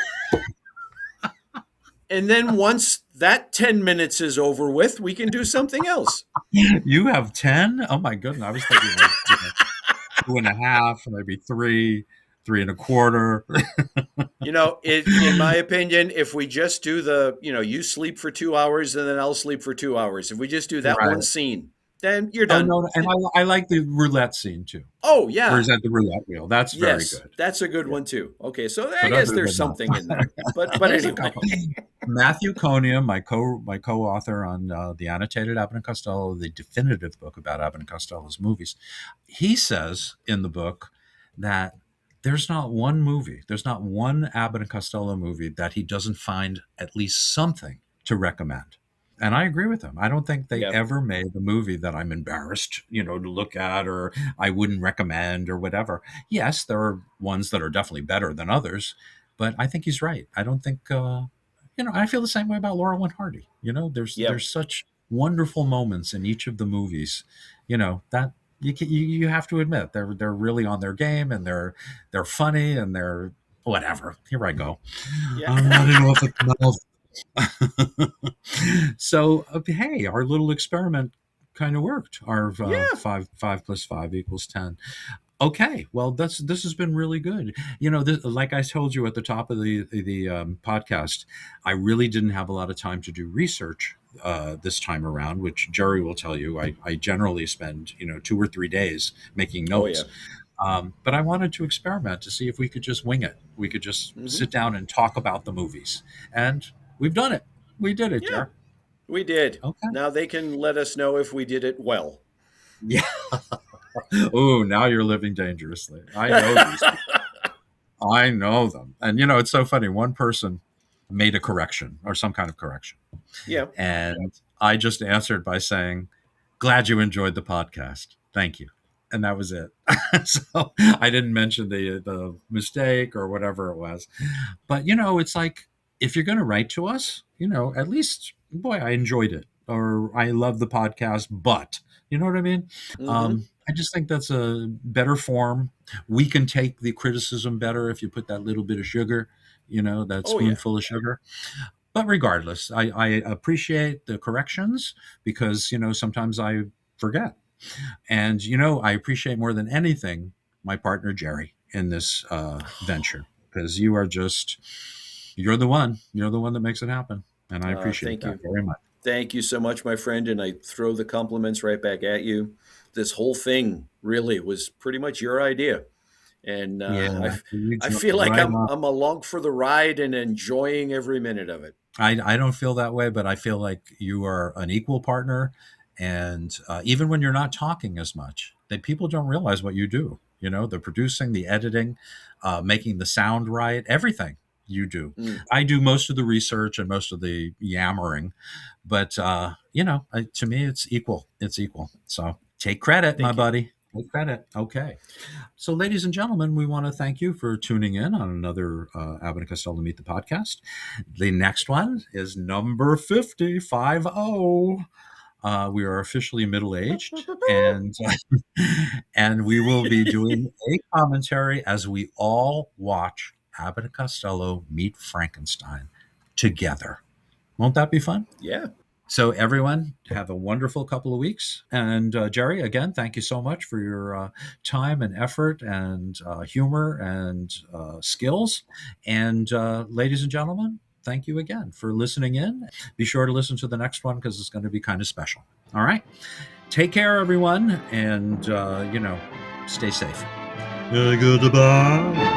and then once that 10 minutes is over with, we can do something else. You have 10? Oh my goodness. I was thinking like, 2.5, maybe 3, 3.25. In my opinion, if we just do you sleep for 2 hours and then I'll sleep for 2 hours. If we just do that Right. one scene, then you're Oh done. no, and I like the roulette scene too. Oh, yeah. Or is that the roulette wheel? That's very Yes, good. that's a good one too. Okay, so I But guess other there's than something in there. But There's a anyway. couple. Matthew Coniam, my co-author on the annotated Abbott and Costello, the definitive book about Abbott and Costello's movies, he says in the book that there's not one Abbott and Costello movie that he doesn't find at least something to recommend. And I agree with him. I don't think they Yeah. ever made a movie that I'm embarrassed, to look at, or I wouldn't recommend, or whatever. Yes, there are ones that are definitely better than others, but I think he's right. I don't think, I feel the same way about Laurel and Hardy. There's such wonderful moments in each of the movies, that you have to admit they're really on their game, and they're funny, and they're whatever. Here I go. Yeah. I'm not in love with novels. So hey, our little experiment kind of worked. Our 5 plus 5 equals 10. Okay, well, this has been really good. Like I told you at the top of the podcast, I really didn't have a lot of time to do research this time around, which Jerry will tell you. I generally spend 2 or 3 days making notes. But I wanted to experiment to see if we could just wing it. We could just sit down and talk about the movies, and we've done it. We did it, Jerry. We did. Okay. Now they can let us know if we did it well. Yeah. Oh, now you're living dangerously. I know these people. I know them. And, it's so funny. One person made a correction, or some kind of correction. Yeah. And I just answered by saying, "Glad you enjoyed the podcast. Thank you." And that was it. So I didn't mention the mistake or whatever it was. But, it's like, if you're going to write to us, at least, boy, I enjoyed it, or I love the podcast, but, you know what I mean? I just think that's a better form. We can take the criticism better if you put that little bit of sugar, that spoonful of sugar. But regardless, I appreciate the corrections, because, sometimes I forget. And, I appreciate more than anything my partner, Jerry, in this venture, because you're the one that makes it happen. And I appreciate that very much. Thank you so much, my friend. And I throw the compliments right back at you. This whole thing really was pretty much your idea. And I feel like I'm along for the ride and enjoying every minute of it. I don't feel that way, but I feel like you are an equal partner. And even when you're not talking as much, that people don't realize what you do. The producing, the editing, making the sound right, everything you do. I do most of the research and most of the yammering, but to me, it's equal. It's equal. So take credit, my buddy. Take credit. Okay. So, ladies and gentlemen, we want to thank you for tuning in on another Abbott and Costello Meet the Podcast. The next one is number 50. We are officially middle-aged, and we will be doing a commentary as we all watch Abbott and Costello Meet Frankenstein together. Won't that be fun? Yeah. So everyone, have a wonderful couple of weeks. And Jerry, again, thank you so much for your time and effort and humor and skills. And ladies and gentlemen, thank you again for listening in. Be sure to listen to the next one, because it's going to be kind of special. All right. Take care, everyone. And, stay safe. Goodbye.